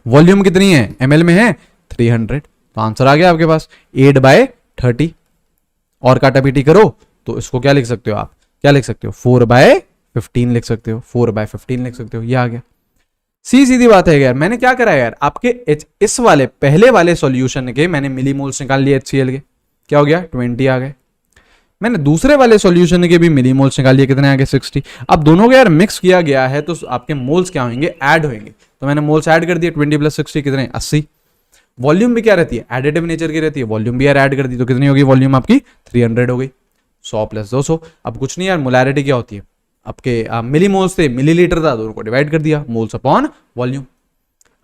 वॉल्यूम कितनी है ml में है 300, तो आंसर आ गया आपके पास 8/30, और काटापीटी करो तो इसको क्या लिख सकते हो आप, क्या लिख सकते हो 4/15 लिख सकते हो, 4/15 लिख सकते हो, ये आ गया। सीधी बात है यार, मैंने क्या करा यार आपके इस वाले पहले वाले सॉल्यूशन के मैंने मिलीमोल्स निकाल लिए HCl के, क्या हो गया 20 आ गए। मैंने दूसरे वाले सॉल्यूशन के भी मिलीमोल्स निकाल लिए, कितने आ गए 60। अब दोनों को यार मिक्स किया गया है तो आपके मोल्स क्या होंगे ऐड होंगे, तो मैंने मोल्स ऐड कर दिए 20 + 60 कितने 80। वॉल्यूम भी क्या रहती है एडिटिव नेचर की रहती है, वॉल्यूम भी यार ऐड कर दी तो कितनी होगी वॉल्यूम आपकी 300 हो गई, 100 + 200। अब कुछ नहीं यार मोलैरिटी क्या होती है आपके मिलीमोल्स थे मिलीलीटर था, दोनों को डिवाइड कर दिया मोल्स अपॉन वॉल्यूम।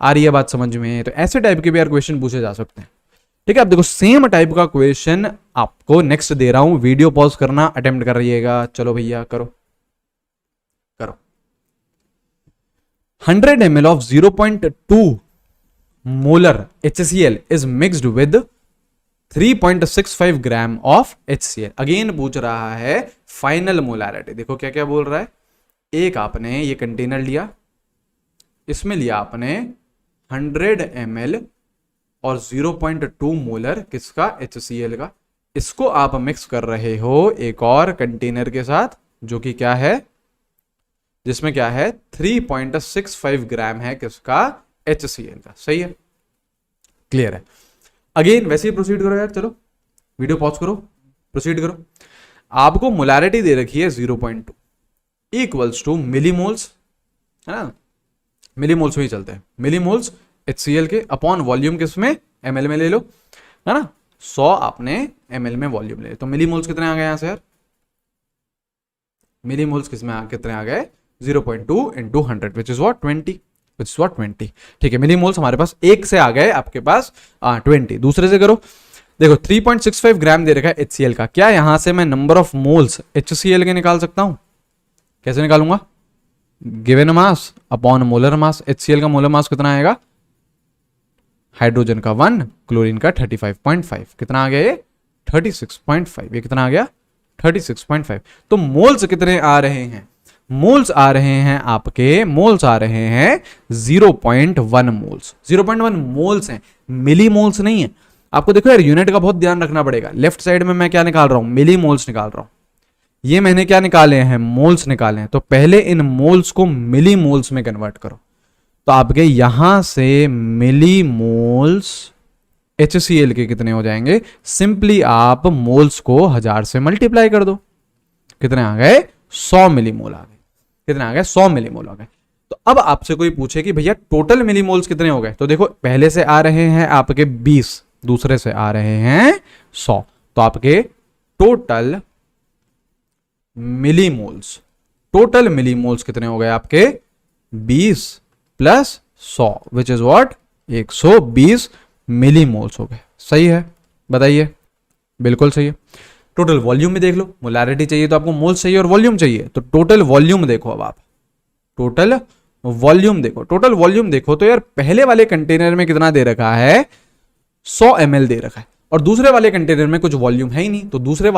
आ रही है बात समझ में, तो ऐसे टाइप के भी यार क्वेश्चन पूछे जा सकते हैं, ठीक है। अब देखो सेम टाइप का क्वेश्चन आपको नेक्स्ट दे रहा हूं, वीडियो पॉज करना अटेम्प्ट कर रहिएगा, चलो भैया करो करो। 100 ml of 0.2 molar HCl is mixed with 3.65 gram of HCl। Again पूछ रहा है फाइनल मोलैरिटी, देखो क्या क्या बोल रहा है। एक आपने ये कंटेनर लिया, इसमें लिया आपने 100 ml और 0.2 मोलर किसका HCl का, इसको आप मिक्स कर रहे हो एक और कंटेनर के साथ जो कि क्या है, जिसमें क्या है 3.65 ग्राम है किसका HCl का, सही है क्लियर है। अगेन वैसे ही प्रोसीड करो यार, चलो वीडियो पॉज करो प्रोसीड करो। आपको मोलैरिटी दे रखी है 0.2 इक्वल्स टू मिलीमोल्स, है ना, मिलीमोल्स में ही चलते हैं, मिलीमोल्स HCl के अपॉन वॉल्यूम किसमें ml में ले लो, है ना, 100 आपने ml में वॉल्यूम ले, तो मिलीमोल्स कितने आ गए यहां से यार, मिलीमोल्स कितने आ गए 0.2 into 100 विच इज व्हाट 20, ठीक है। मिलीमोल्स हमारे पास एक से आ गए आपके पास 20, दूसरे से करो। देखो 3.65 ग्राम दे रखा है HCl का, क्या यहां से मैं नंबर ऑफ मोल्स HCl के निकाल सकता हूं, कैसे निकालूंगा, given mass upon molar mass. HCl का मोलर मास कितना आएगा, हाइड्रोजन का 1, क्लोरीन का 35.5, कितना आ गया ये 36.5, ये कितना आ गया 36.5। तो मोल्स कितने आ रहे हैं, मोल्स आ रहे हैं आपके, मोल्स आ रहे हैं 0.1 मोल्स, 0.1 मोल्स हैं, मिली मोल्स नहीं है। आपको देखो यार यूनिट का बहुत ध्यान रखना पड़ेगा। लेफ्ट साइड में मैं क्या निकाल रहा हूं, मिली मोल्स निकाल रहा हूं, ये मैंने क्या निकाले हैं मोल्स निकाले हैं, तो पहले इन मोल्स को मिली मोल्स में कन्वर्ट करो, तो आपके यहां से मिली मोल्स HCl के कितने हो जाएंगे, सिंपली आप मोल्स को 1000 से मल्टीप्लाई कर दो, कितने आ गए 100 मिलीमोल आ गए, कितने आ गए 100 मिलीमोल आ गए। तो अब आपसे कोई पूछे कि भैया टोटल मिलीमोल्स कितने हो गए, तो देखो पहले से आ रहे हैं आपके 20, दूसरे से आ रहे हैं 100, तो आपके टोटल मिलीमोल्स कितने हो गए आपके 20 plus 100 which is what 120 millimoles हो गए, सही है बताइए, बिल्कुल सही है। टोटल वॉल्यूम में देख लो, मोलैरिटी चाहिए तो आपको मोल्स चाहिए और वॉल्यूम चाहिए, तो टोटल वॉल्यूम देखो, अब आप टोटल वॉल्यूम देखो, टोटल वॉल्यूम देखो तो यार पहले वाले कंटेनर में कितना दे रखा है 100 ml दे रखा है, और दूसरे वाले कंटेनर में कुछ वॉल्यूम है ही नहीं, तो दूसरे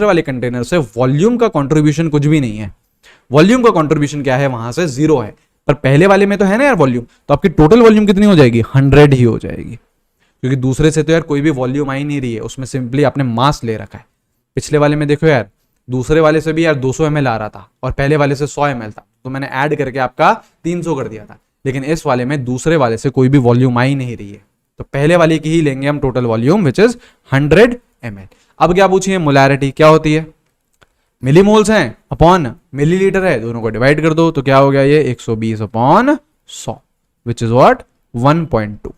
वाले कंटेनर से वॉल्यूम का कंट्रीब्यूशन कुछ भी नहीं है। वॉल्यूम का कंट्रीब्यूशन क्या है, वहां से 0 है, पर पहले वाले में तो है ना यार वॉल्यूम, तो आपकी टोटल वॉल्यूम कितनी हो जाएगी 100 ही हो जाएगी, क्योंकि दूसरे से तो यार कोई भी वॉल्यूम आ ही नहीं रही है, उसमें सिंपली आपने मास ले रखा है। पिछले वाले में देखो यार दूसरे वाले से भी यार 200 ml आ रहा था और पहले वाले से 100 ml था, तो मैंने ऐड करके आपका 300 कर दिया था, लेकिन इस वाले में दूसरे वाले से कोई भी वॉल्यूम आ ही नहीं रही है, तो पहले वाले की ही लेंगे हम total volume which is 100 ml। अब क्या पूछिए मोलैरिटी क्या होती है, मिलीमोल्स हैं अपॉन मिलीलीटर है, दोनों को डिवाइड कर दो तो क्या हो गया ये 120 upon 100, which is what 1.2।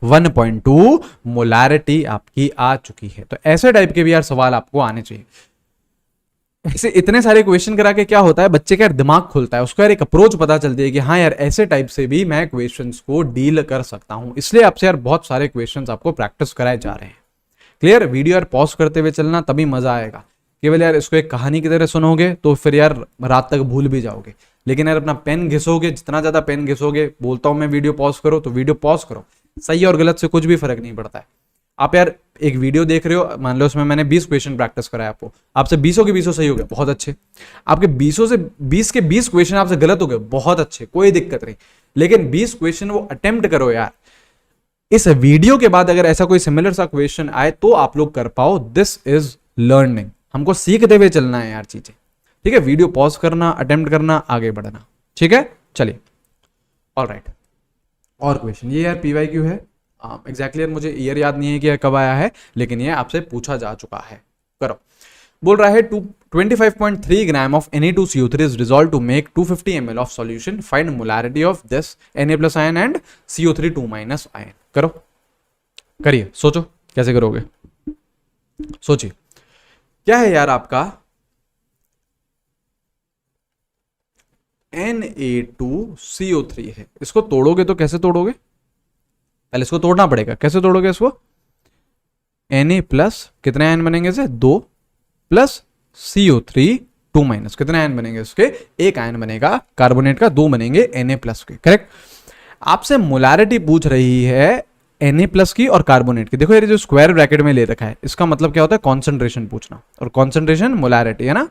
1.2 molarity आपकी आ चुकी है। तो ऐसे टाइप के भी यार सवाल आपको आने चाहिए। ऐसे इतने सारे क्वेश्चन करा के क्या होता है, बच्चे का यार दिमाग खुलता है, उसको यार एक अप्रोच पता चलती है कि हाँ यार ऐसे टाइप से भी मैं क्वेश्चंस को डील कर सकता हूं। इसलिए आपसे यार बहुत सारे क्वेश्चंस आपको प्रैक्टिस कराए जा रहे हैं। क्लियर? वीडियो यार पॉज करते हुए चलना, तभी मजा आएगा। केवल यार इसको एक कहानी की तरह सुनोगे तो फिर यार रात तक भूल भी जाओगे। लेकिन यार अपना पेन घिसोगे, जितना ज्यादा पेन घिसोगे, बोलता हूं मैं वीडियो पॉज करो तो वीडियो पॉज करो। सही और गलत से कुछ भी फर्क नहीं पड़ता है। आप यार एक वीडियो देख रहे हो, मान लो उसमें मैंने 20 क्वेश्चन प्रैक्टिस कराया आपको, आपसे 20 के 20 सही हो गए, बहुत अच्छे। आपके 20 से 20 के 20 क्वेश्चन आपसे गलत हो गए, बहुत अच्छे, कोई दिक्कत नहीं। लेकिन 20 क्वेश्चन वो अटेम्प्ट करो यार। इस वीडियो के बाद अगर ऐसा कोई सिमिलर सा क्वेश्चन आए तो आप लोग कर पाओ। This is learning. हमको सीखते हुए चलना है यार चीजें। ठीक है? वीडियो पॉज करना, अटेम्प्ट करना, आगे बढ़ना। ठीक है? चलिए, ऑलराइट। और क्वेश्चन ये यार PYQ है। एग्जैक्टली यार मुझे ईयर याद नहीं है कि कब आया है, लेकिन ये आपसे पूछा जा चुका है। करो। बोल रहा है 25.3 gram of Na2CO3 is dissolve to make 250 ml of solution. Find molarity of this Na+ ion and CO3 2- ion. करो, करिए, सोचो कैसे करोगे, सोचिए। क्या है यार आपका Na2CO3 है। इसको तोड़ोगे तो कैसे तोड़ोगे? पहले इसको तोड़ना पड़ेगा। कैसे तोड़ोगे इसको? Na+ कितने आयन बनेंगे इसे? 2 प्लस CO3 2- कितने आयन बनेंगे इसके? 1 आयन बनेगा कार्बोनेट का, 2 बनेंगे Na+ के। करेक्ट? आपसे मोलारिटी पूछ रही है Na+ की और कार्बोनेट की। देखो ये जो स्क्वायर ब्रैकेट में ले रखा है, इसका मतलब क्या होता है? कॉन्सेंट्रेशन पूछना। और कॉन्सेंट्रेशन मोलारिटी है ना,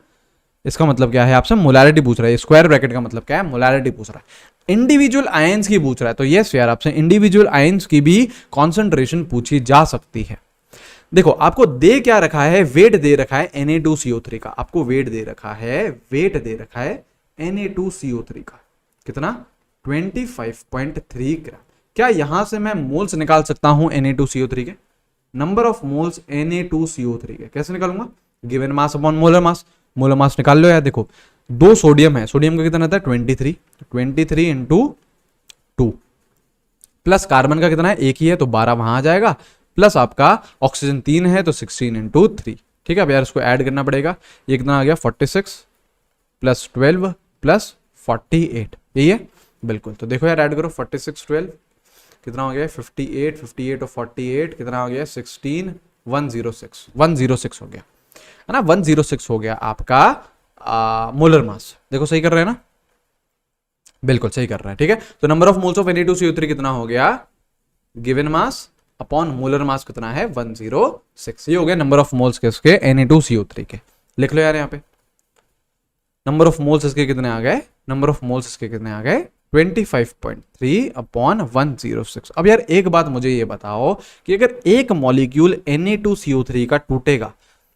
इसका मतलब क्या है? आपसे मोलारिटी पूछ रहा है। स्क्वायर ब्रैकेट का मतलब क्या है? मोलारिटी पूछ रहा है। इंडिविजुअल आयंस की पूछ रहा है, तो यस यार आपसे इंडिविजुअल आयंस की भी कॉन्सेंट्रेशन पूछी जा सकती है। देखो आपको दे क्या रखा है? वेट दे रखा है Na2CO3 का। आपको वेट दे रखा है, वेट दे रखा है Na2CO3 का। कितना? 25.3 ग्राम। क्या यहां से मैं मोल्स निकाल सकता हूं Na2CO3 के? नंबर ऑफ मोल्स Na2CO3 के कैसे निकालूंगा? Given mass upon molar mass. Molar mass निकाल लो यार। देखो 2 सोडियम है, सोडियम का कितना आता है? 23। 23 इंटू 2 प्लस कार्बन का कितना है? 1 ही है तो 12 वहां आ जाएगा, प्लस आपका ऑक्सीजन 3 है तो 16 इंटू 3। ठीक है? अब यार इसको ऐड करना पड़ेगा। ये कितना आ गया? 46 प्लस 12 प्लस 48। यही है? बिल्कुल। तो देखो यार ऐड करो 46 12 कितना हो गया? 58 58 और 48 कितना हो गया? 16 106 हो गया है ना। 106 हो गया आपका मोलर मास। देखो सही कर रहे हैं ना? बिल्कुल सही कर रहा है। ठीक है? तो number of moles of Na2CO3 कितना हो गया? Given mass upon molar mass कितना है? 106। ये हो गया नंबर ऑफ मोल्स किसके? Na2CO3 के। लिख लो यार यहाँ पे नंबर ऑफ मोल्स इसके कितने आ गए? नंबर ऑफ मोल्स इसके कितने आ गए? 25.3 अपॉन 106। अब यार एक बात मुझे ये बताओ कि अगर एक मॉलिक्यूल Na2CO3 का टूटेगा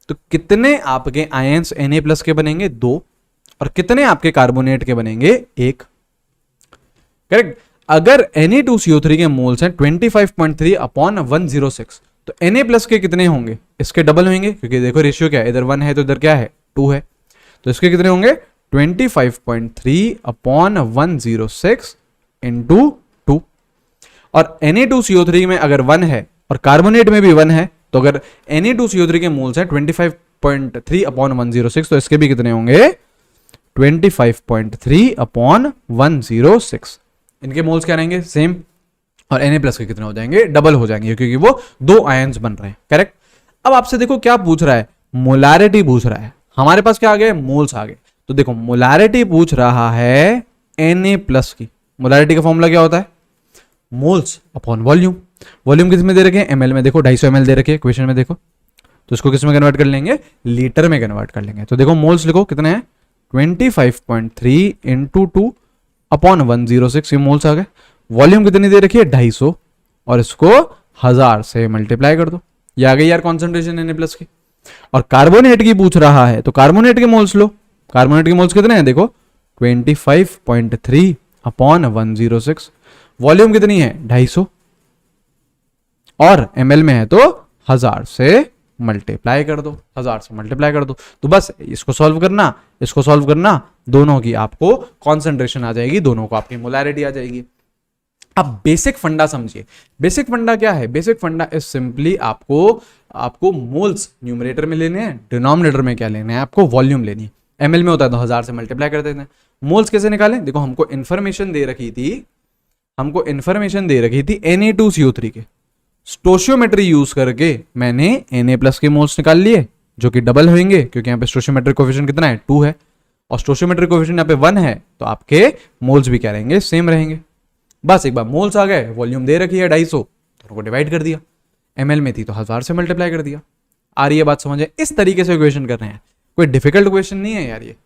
तो कितने आपके आयंस Na+ के बनेंगे? 2। और कितने आपके कार्बोनेट के बनेंगे? 1। करेक्ट? अगर Na2CO3 के मोल्स हैं 25.3 अपॉन 106 तो Na+ के कितने होंगे? इसके डबल होंगे, क्योंकि देखो रेशियो क्या है? इधर 1 है तो इधर क्या है? 2 है। तो इसके कितने होंगे? 25.3 अपॉन 106 इंटू 2। और Na2CO3 में अगर 1 है और कार्बोनेट में भी 1 है, तो अगर Na2CO3 के मोल्स हैं 25.3 अपॉन 106 तो इसके भी कितने होंगे? 25.3 अपॉन 106। इनके मोल्स क्या रहेंगे? सेम। और Na+ के कितने हो जाएंगे? डबल हो जाएंगे, क्योंकि वो 2 आयंस बन रहे हैं। करेक्ट? अब आपसे देखो क्या पूछ रहा है? मोलारिटी पूछ रहा है। हमारे पास क्या आ गए? मोल्स आ गए। तो देखो मोलारिटी पूछ रहा है Na+ की। मोलारिटी का फॉर्मूला क्या होता है? Moles upon volume. वॉल्यूम किस में दे रखे हैं? ml में। देखो 250 ml दे रखे हैं क्वेश्चन में। देखो तो इसको किस में कन्वर्ट कर लेंगे? लीटर में कन्वर्ट कर लेंगे। तो देखो मोल्स लिखो कितने हैं? 25.3 इंटू 2 अपॉन 106। ये मोल्स आ गए। वॉल्यूम कितनी दे रखी है? 250 और इसको 1000 से मल्टीप्लाई कर दो। ये आ गई यार कॉन्सेंट्रेशन Na+ की। और कार्बोनेट की पूछ रहा है तो कार्बोनेट के मोल्स लो। कार्बोनेट के मोल्स कितने हैं? देखो 25.3 अपॉन 106। वॉल्यूम कितनी है? 250 और ml में है तो 1000 से मल्टीप्लाई कर दो। 1000 से मल्टीप्लाई कर दो। तो बस इसको सॉल्व करना, इसको सॉल्व करना, दोनों की आपको कॉन्सेंट्रेशन आ जाएगी, दोनों को आपकी मोलारिटी आ जाएगी। अब बेसिक फंडा समझिए। बेसिक फंडा क्या है? बेसिक फंडा इज सिंपली आपको मोल्स न्यूमरेटर में लेने हैं, डिनोमिनेटर में क्या लेना है आपको? वॉल्यूम लेनी है। एमएल में होता है तो 1000 से मल्टीप्लाई कर देते हैं। मोल्स कैसे निकालें? देखो हमको इन्फॉर्मेशन दे रखी थी Na2CO3 के, स्टोशियोमेट्री यूज करके मैंने Na+ के मोल्स निकाल लिए जो कि डबल होंगे क्योंकि यहाँ पे स्टोशियोमेट्रिक कोएफिशिएंट कितना है? 2 है, और स्टोशियोमेट्रिक कोएफिशिएंट यहाँ पे 1 है, तो आपके मोल्स भी क्या रहेंगे? सेम रहेंगे। बस एक बार मोल्स आ गए, वॉल्यूम दे रखी है 250, तो उनको डिवाइड कर दिया। एमएल में थी तो 1000 से मल्टीप्लाई कर दिया। आ रही है बात समझे? इस तरीके से इक्वेशन कर रहे हैं, कोई डिफिकल्ट क्वेश्चन नहीं है यार, ये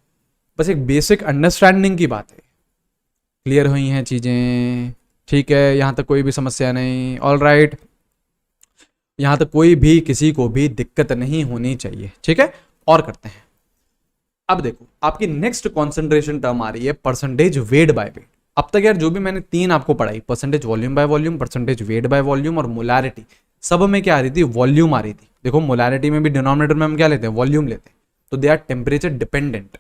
बस एक बेसिक अंडरस्टैंडिंग की बात है। क्लियर हुई हैं चीजें? ठीक है, यहां तक कोई भी समस्या नहीं? ऑल राइट, यहां तक कोई भी किसी को भी दिक्कत नहीं होनी चाहिए। ठीक है, और करते हैं। अब देखो आपकी नेक्स्ट कॉन्सेंट्रेशन टर्म आ रही है परसेंटेज वेट बाय वेट। अब तक यार जो भी मैंने 3 आपको पढ़ाई, percentage volume by volume, percentage weight by volume और मोलारिटी, सब में क्या आ रही थी? वॉल्यूम आ रही थी। देखो मोलारिटी में भी डिनोमिनेटर में हम क्या लेते हैं? वॉल्यूम लेते हैं, तो they are temperature dependent,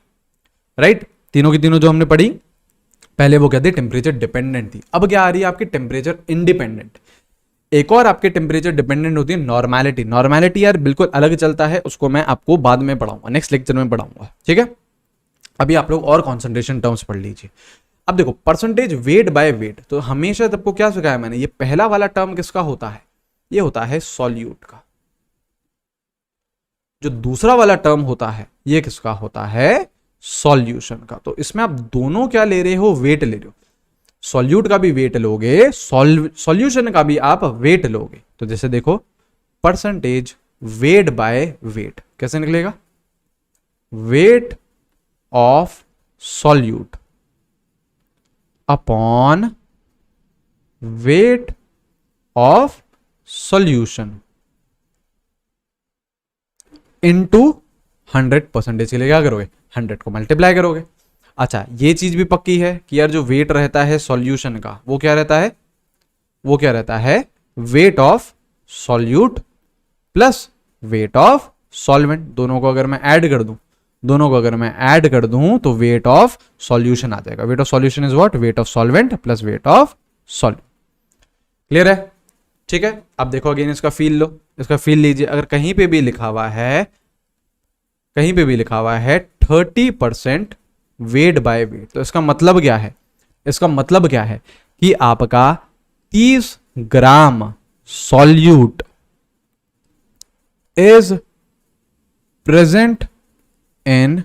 right? तीनों की तीनों जो हमने पढ़ी पहले वो क्या थी? टेम्परेचर डिपेंडेंट थी। अब क्या आ रही है आपकी? Temperature independent. एक और आपके टेम्परेचर डिपेंडेंट होती है नॉर्मेलिटी। नॉर्मेलिटी यार बिल्कुल अलग चलता है, उसको मैं आपको बाद में पढ़ाऊंगा, नेक्स्ट लेक्चर में पढ़ाऊंगा। ठीक है, अभी आप लोग और कॉन्सेंट्रेशन टर्म्स पढ़ लीजिए। अब देखो परसेंटेज वेट बाय वेट, तो हमेशा सबको क्या सिखाया मैंने? ये पहला वाला टर्म किसका होता है? ये होता है सॉल्यूट का। जो दूसरा वाला टर्म होता है ये किसका होता है? सॉल्यूशन का। तो इसमें आप दोनों क्या ले रहे हो? वेट ले रहे हो। सॉल्यूट का भी वेट लोगे, सॉल्यूशन का भी आप वेट लोगे। तो जैसे देखो परसेंटेज वेट बाय वेट कैसे निकलेगा? Wait of solute upon weight of solution into 100% के लिए क्या करोगे? 100 को मल्टीप्लाई करोगे। अच्छा ये चीज भी पक्की है कि यार जो वेट रहता है सॉल्यूशन का वो क्या रहता है? वो क्या रहता है? Wait of solute plus weight of solvent. दोनों को अगर मैं ऐड कर दूं तो वेट ऑफ सॉल्यूशन आ जाएगा। Wait of solution is what? Weight of solvent plus weight of solvent. Clear है? ठीक है, अब देखो अगेन इसका फील लो, इसका फील लीजिए। अगर कहीं पे भी लिखा हुआ है 30% वेट बाय वेट, तो इसका मतलब क्या है? इसका मतलब क्या है कि आपका 30 gram solute is present in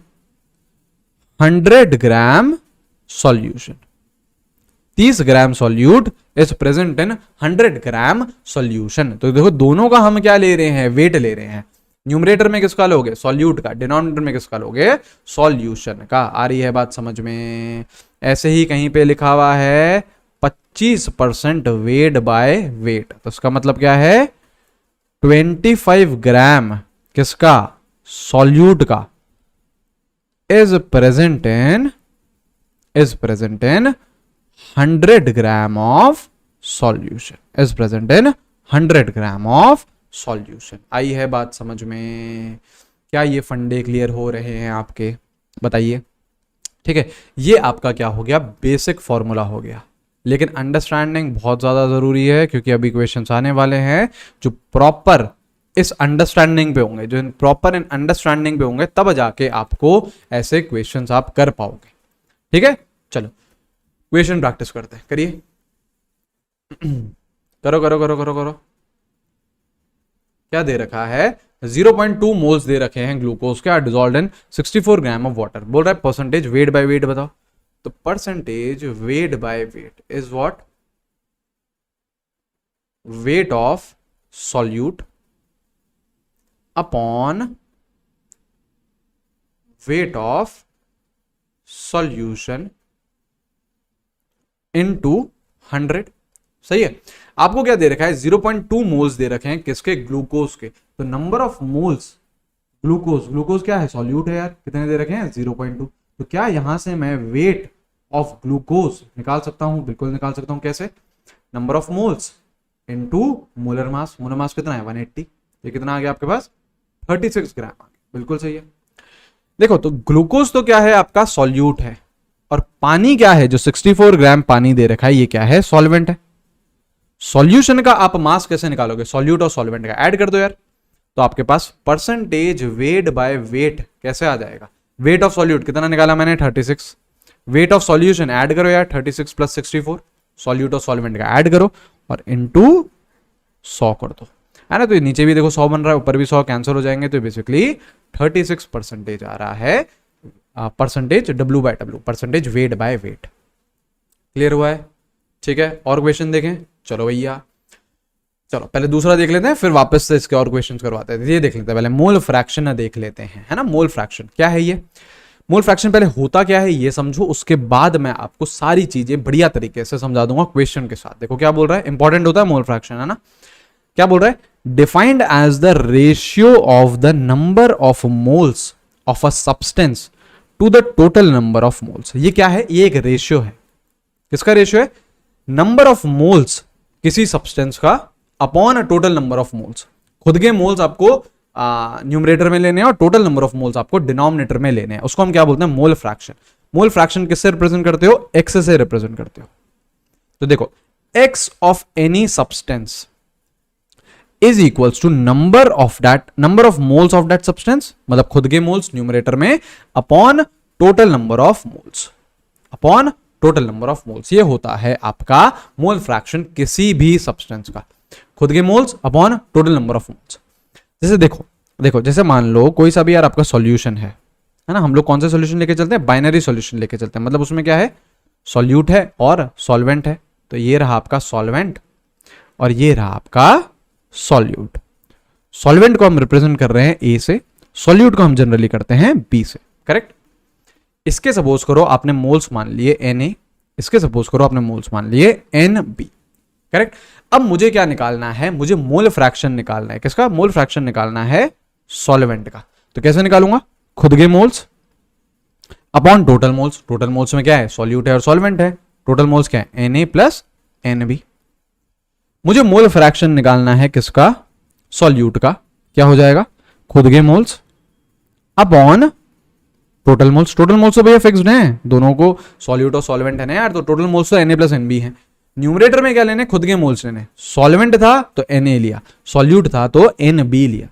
100 gram solution. 30 gram solute is present in 100 gram solution. तो देखो दोनों का हम क्या ले रहे हैं? वेट ले रहे हैं। न्यूमरेटर में किसका लोगे? सॉल्यूट का। डिनोमिनेटर में किसका लोगे? सॉल्यूशन का। आ रही है बात समझ में? ऐसे ही कहीं पे लिखा हुआ है 25% वेट बाय वेट, तो इसका मतलब क्या है? 25 ग्राम किसका? सॉल्यूट का is present in 100 gram of solution, is present in 100 gram of solution. आई है बात समझ में? क्या ये फंडे क्लियर हो रहे हैं आपके? बताइए। ठीक है, ये आपका क्या हो गया? बेसिक फॉर्मूला हो गया। लेकिन अंडरस्टैंडिंग बहुत ज़्यादा ज़रूरी है क्योंकि अभी क्वेश्चंस आने वाले हैं जो प्रॉपर इस अंडरस्टैंडिंग पे होंगे, जो प्रॉपर इन अंडरस्टैंडिंग पे होंगे, तब जाके आपको ऐसे क्वेश्चंस आप कर पाओगे। ठीक है, चलो क्वेश्चन प्रैक्टिस करते हैं। करिए, करो करो करो करो करो। क्या दे रखा है? 0.2 मोल्स दे रखे हैं ग्लूकोज के, are dissolved in 64 gram of water. बोल रहा है परसेंटेज वेट बाय वेट बताओ। तो percentage weight by weight is what? Weight of solute upon weight of solution into 100। सही है। आपको क्या दे रखा है? 0.2 मोल्स दे रखे हैं किसके? ग्लूकोज के। तो नंबर ऑफ मोल्स ग्लूकोज क्या है? सॉल्यूट है यार। कितने दे रखे हैं? 0.2। तो क्या यहां से मैं वेट ऑफ ग्लूकोज निकाल सकता हूं? बिल्कुल निकाल सकता हूं। कैसे? Number of moles into molar mass. Molar mass कितना है? 180। ये कितना आ गया आपके पास? 36 ग्राम आ गया। बिल्कुल सही है। देखो तो ग्लूकोज तो क्या है? आपका सॉल्यूट है। और पानी क्या है? जो 64 ग्राम पानी दे रखा है ये क्या है? सॉल्वेंट है। सॉल्यूशन का आप मास कैसे निकालोगे, सॉल्यूट और सॉल्वेंट का ऐड कर दो यार, तो आपके पास परसेंटेज वेट बाय वेट कैसे आ जाएगा, वेट ऑफ सॉल्यूट कितना निकाला मैंने 36, वेट ऑफ सॉल्यूशन ऐड करो यार 36 प्लस 64, सॉल्यूट और सॉल्वेंट का ऐड करो और इनटू 100 कर दो, है ना। तो नीचे भी देखो 100 बन रहा है, ऊपर भी 100 कैंसिल हो जाएंगे, तो बेसिकली 36% आ रहा है percentage W by W, percentage weight by weight. Clear हुआ है, ठीक है। और क्वेश्चन देखें, चलो भैया, चलो पहले दूसरा देख लेते हैं, फिर वापस से इसके और क्वेश्चन करवाते हैं। ये देख लेते हैं पहले, मोल फ्रैक्शन देख लेते हैं, है ना। मोल फ्रैक्शन क्या है, ये मोल फ्रैक्शन पहले होता क्या है ये समझो, उसके बाद मैं आपको सारी चीजें बढ़िया तरीके से समझा दूंगा क्वेश्चन के साथ। देखो क्या बोल रहा है, इंपॉर्टेंट होता है मोल फ्रैक्शन, है ना। क्या बोल रहा है, defined as the ratio of the number of moles of a substance to the total number of moles. ये क्या है, ये एक रेशियो है। किसका रेशियो है, नंबर ऑफ मोल्स किसी सब्सटेंस का upon total number of moles. खुद के मोल्स आपको न्यूमरेटर में लेने हैं और टोटल नंबर ऑफ मोल्स आपको डिनोमिनेटर में लेने हैं, उसको हम क्या बोलते हैं, मोल फ्रैक्शन। मोल फ्रैक्शन किससे रिप्रेजेंट करते हो, एक्स से रिप्रेजेंट करते हो। तो देखो, X of any substance is equals to number of moles of that substance, मतलब खुद के मोल्स न्यूमरेटर में upon total number of moles, upon total number of moles. ये होता है आपका मोल फ्रैक्शन किसी भी सब्सटेंस का, खुद के moles upon total number of moles. जैसे देखो जैसे मान लो कोई सा भी यार आपका सॉल्यूशन है ना, हम लोग कौन सा सॉल्यूशन लेके चलते हैं, बाइनरी सॉल्यूशन लेके चलते हैं, मतलब उसमें क्या है, सॉल्यूट है और सॉल्वेंट है। तो ये रहा आपका सॉल्वेंट और ये रहा आपका सॉल्यूट। सॉल्वेंट को हम रिप्रेजेंट कर रहे हैं ए से, सॉल्यूट को हम जनरली करते हैं बी से, करेक्ट। इसके सपोज करो आपने मोल्स मान लिए Na, इसके सपोज करो आपने मोल्स मान लिए Nb, करेक्ट। अब मुझे क्या निकालना है, मुझे मोल फ्रैक्शन निकालना है। किसका, मोल फ्रैक्शन निकालना है सॉल्वेंट का। तो कैसे निकालूंगा, खुद के moles upon total moles. Total moles में क्या है, सॉल्यूट है और सॉल्वेंट है। टोटल मोल्स क्या है, Na प्लस Nb। मुझे मोल फ्रैक्शन निकालना है किसका, सॉल्यूट का। क्या हो जाएगा, खुद के moles upon total moles. Total moles तो भैया फिक्स्ड हैं, दोनों को सॉल्यूट और सॉल्वेंट है ना यार, तो टोटल मोल्स तो Na प्लस Nb है। न्यूमरेटर में क्या लेने, खुद के मोल्स लेने। सॉल्वेंट था तो Na लिया, सॉल्यूट था तो Nb लिया।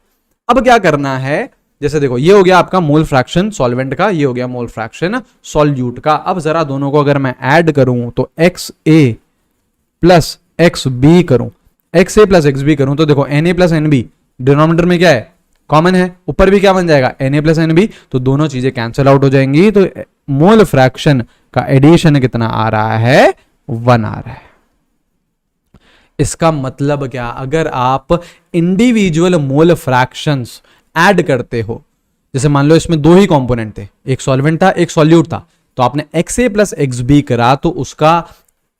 अब क्या करना है, जैसे देखो ये हो गया आपका मोल फ्रैक्शन सॉल्वेंट का, ये हो गया मोल फ्रैक्शन सॉल्यूट का। अब जरा दोनों को अगर मैं ऐड करूं तो XA प्लस XB करूं, XA प्लस XB करूं, तो देखो Na प्लस Nb डिनोमिनेटर में क्या है, कॉमन है, ऊपर भी क्या बन जाएगा, Na प्लस Nb, तो दोनों चीजें कैंसिल आउट हो जाएंगी। तो मोल फ्रैक्शन का एडिशन कितना आ रहा है, 1 आ रहा है। इसका मतलब क्या, अगर आप इंडिविजुअल मोल फ्रैक्शंस ऐड करते हो, जैसे मान लो इसमें दो ही कंपोनेंट थे, एक सॉल्वेंट था एक सॉल्यूट था, तो आपने XA प्लस XB करा तो उसका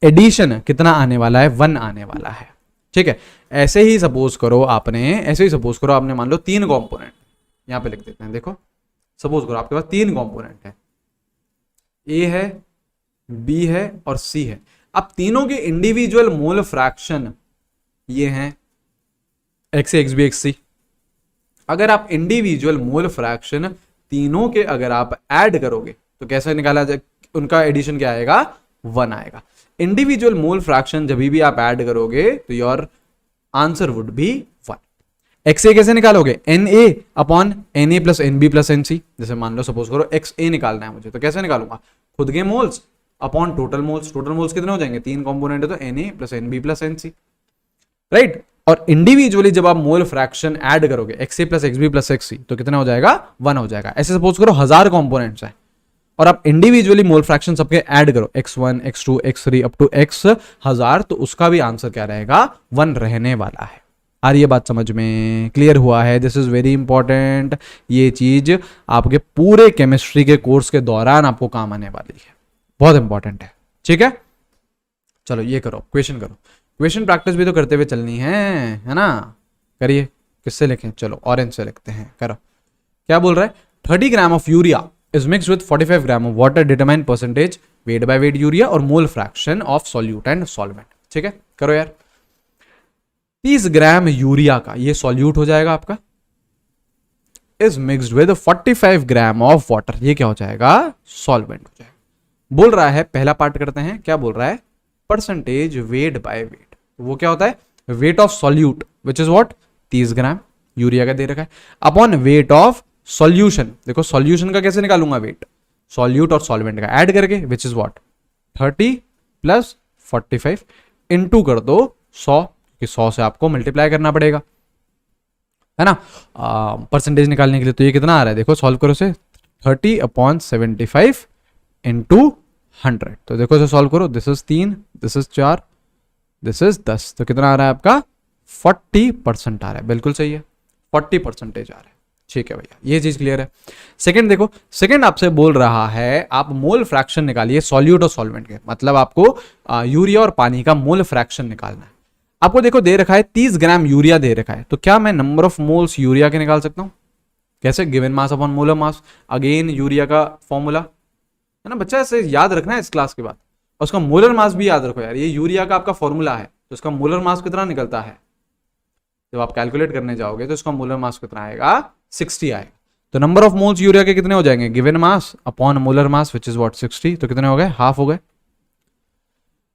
एडिशन कितना आने वाला है, 1 आने वाला है, ठीक है। ऐसे ही सपोज करो आपने मान लो 3 कंपोनेंट, यहां पे लिख देते हैं। देखो सपोज करो आपके पास 3 कंपोनेंट है, ए है, बी है और सी है। अब तीनों के इंडिविजुअल मोल फ्रैक्शन ये हैं XA XB XC। अगर आप इंडिविजुअल मोल फ्रैक्शन तीनों के अगर आप ऐड करोगे तो कैसे निकाला जाए, उनका एडिशन क्या आएगा, 1 आएगा। इंडिविजुअल मोल फ्रैक्शन जब भी आप ऐड करोगे तो your answer would be 1। XA कैसे निकालोगे, Na upon Na plus Nb plus Nc। जैसे मान लो सपोज करो XA निकालना है मुझे, तो कैसे निकालूंगा, खुद के moles upon total moles. Total moles कितने हो जाएंगे, 3 कंपोनेंट है तो Na plus Nb plus Nc, right. और इंडिविजुअली जब आप मोल फ्रैक्शन ऐड करोगे XA plus XB plus XC तो कितना हो जाएगा, 1 हो जाएगा। ऐसे सपोज करो 1000 कंपोनेंट्स हैं और आप इंडिविजुअली मोल फ्रैक्शन सबके ऐड करो, X1 X2 X3 up to X 1000, तो उसका भी आंसर क्या रहेगा, 1 रहने वाला है। आ रही है बात समझ में, क्लियर हुआ है। दिस इज वेरी इंपॉर्टेंट, ये चीज आपके पूरे केमिस्ट्री के कोर्स के दौरान आपको काम आने वाली है, बहुत इंपॉर्टेंट है, ठीक है। चलो ये करो, क्वेश्चन करो, क्वेश्चन प्रैक्टिस भी तो करते हुए चलनी है ना। करिए, किससे लिखें, चलो ऑरेंज से लिखते हैं, करो। क्या बोल रहा है, 30 gram of urea is mixed with 45 gram of water, determine percentage weight by weight urea और mole fraction of solute and solvent, ठीक है। करो यार, 30 ग्राम यूरिया का ये सॉल्यूट हो जाएगा आपका, is mixed with 45 gram of water, ये क्या हो जाएगा, सॉल्वेंट हो जाएगा। बोल रहा है, पहला पार्ट करते हैं, क्या बोल रहा है, परसेंटेज वेट बाय वेट। वो क्या होता है, wait of solute which is what 30 gram urea का दे रखा है, अपॉन वेट ऑफ सॉल्यूशन। देखो सॉल्यूशन का कैसे निकालूंगा वेट, सॉल्यूट और सॉल्वेंट का ऐड करके विच इज व्हाट 30 प्लस 45 इंटू कर दो 100, कि 100 से आपको मल्टीप्लाई करना पड़ेगा, है ना, परसेंटेज निकालने के लिए। तो ये कितना आ रहा है, देखो सॉल्व करो से 30/75 इंटू 100। तो देखो इसे सॉल्व करो, this is 3, this is 4, this is 10, तो कितना आ रहा है आपका 40% आ रहा है। बिल्कुल सही है, 40% आ रहा है। ठीक है भैया, ये चीज क्लियर है। सेकंड देखो, सेकंड आपसे बोल रहा है आप मोल फ्रैक्शन निकालिए सॉल्यूट और सॉल्वेंट के, मतलब आपको यूरिया और पानी का मोल फ्रैक्शन निकालना है। आपको देखो दे रखा है 30 ग्राम यूरिया दे रखा है, तो क्या मैं नंबर ऑफ मोल्स यूरिया के निकाल सकता हूं? कैसे, given mass upon molar mass, again urea का फॉर्मूला है ना बच्चा, ऐसे याद रखना है इस क्लास के बाद। और उसका मोलर मास भी याद रखो यार, ये यूरिया का आपका फॉर्मूला है, तो उसका मोलर मास कितना निकलता है, जब आप कैलकुलेट करने जाओगे तो इसका मोलर मास कितना आएगा 60 आएगा। तो नंबर ऑफ मोल्स यूरिया के कितने हो जाएंगे, given mass upon molar mass which is what 60, तो कितने हो गए, हाफ हो गए।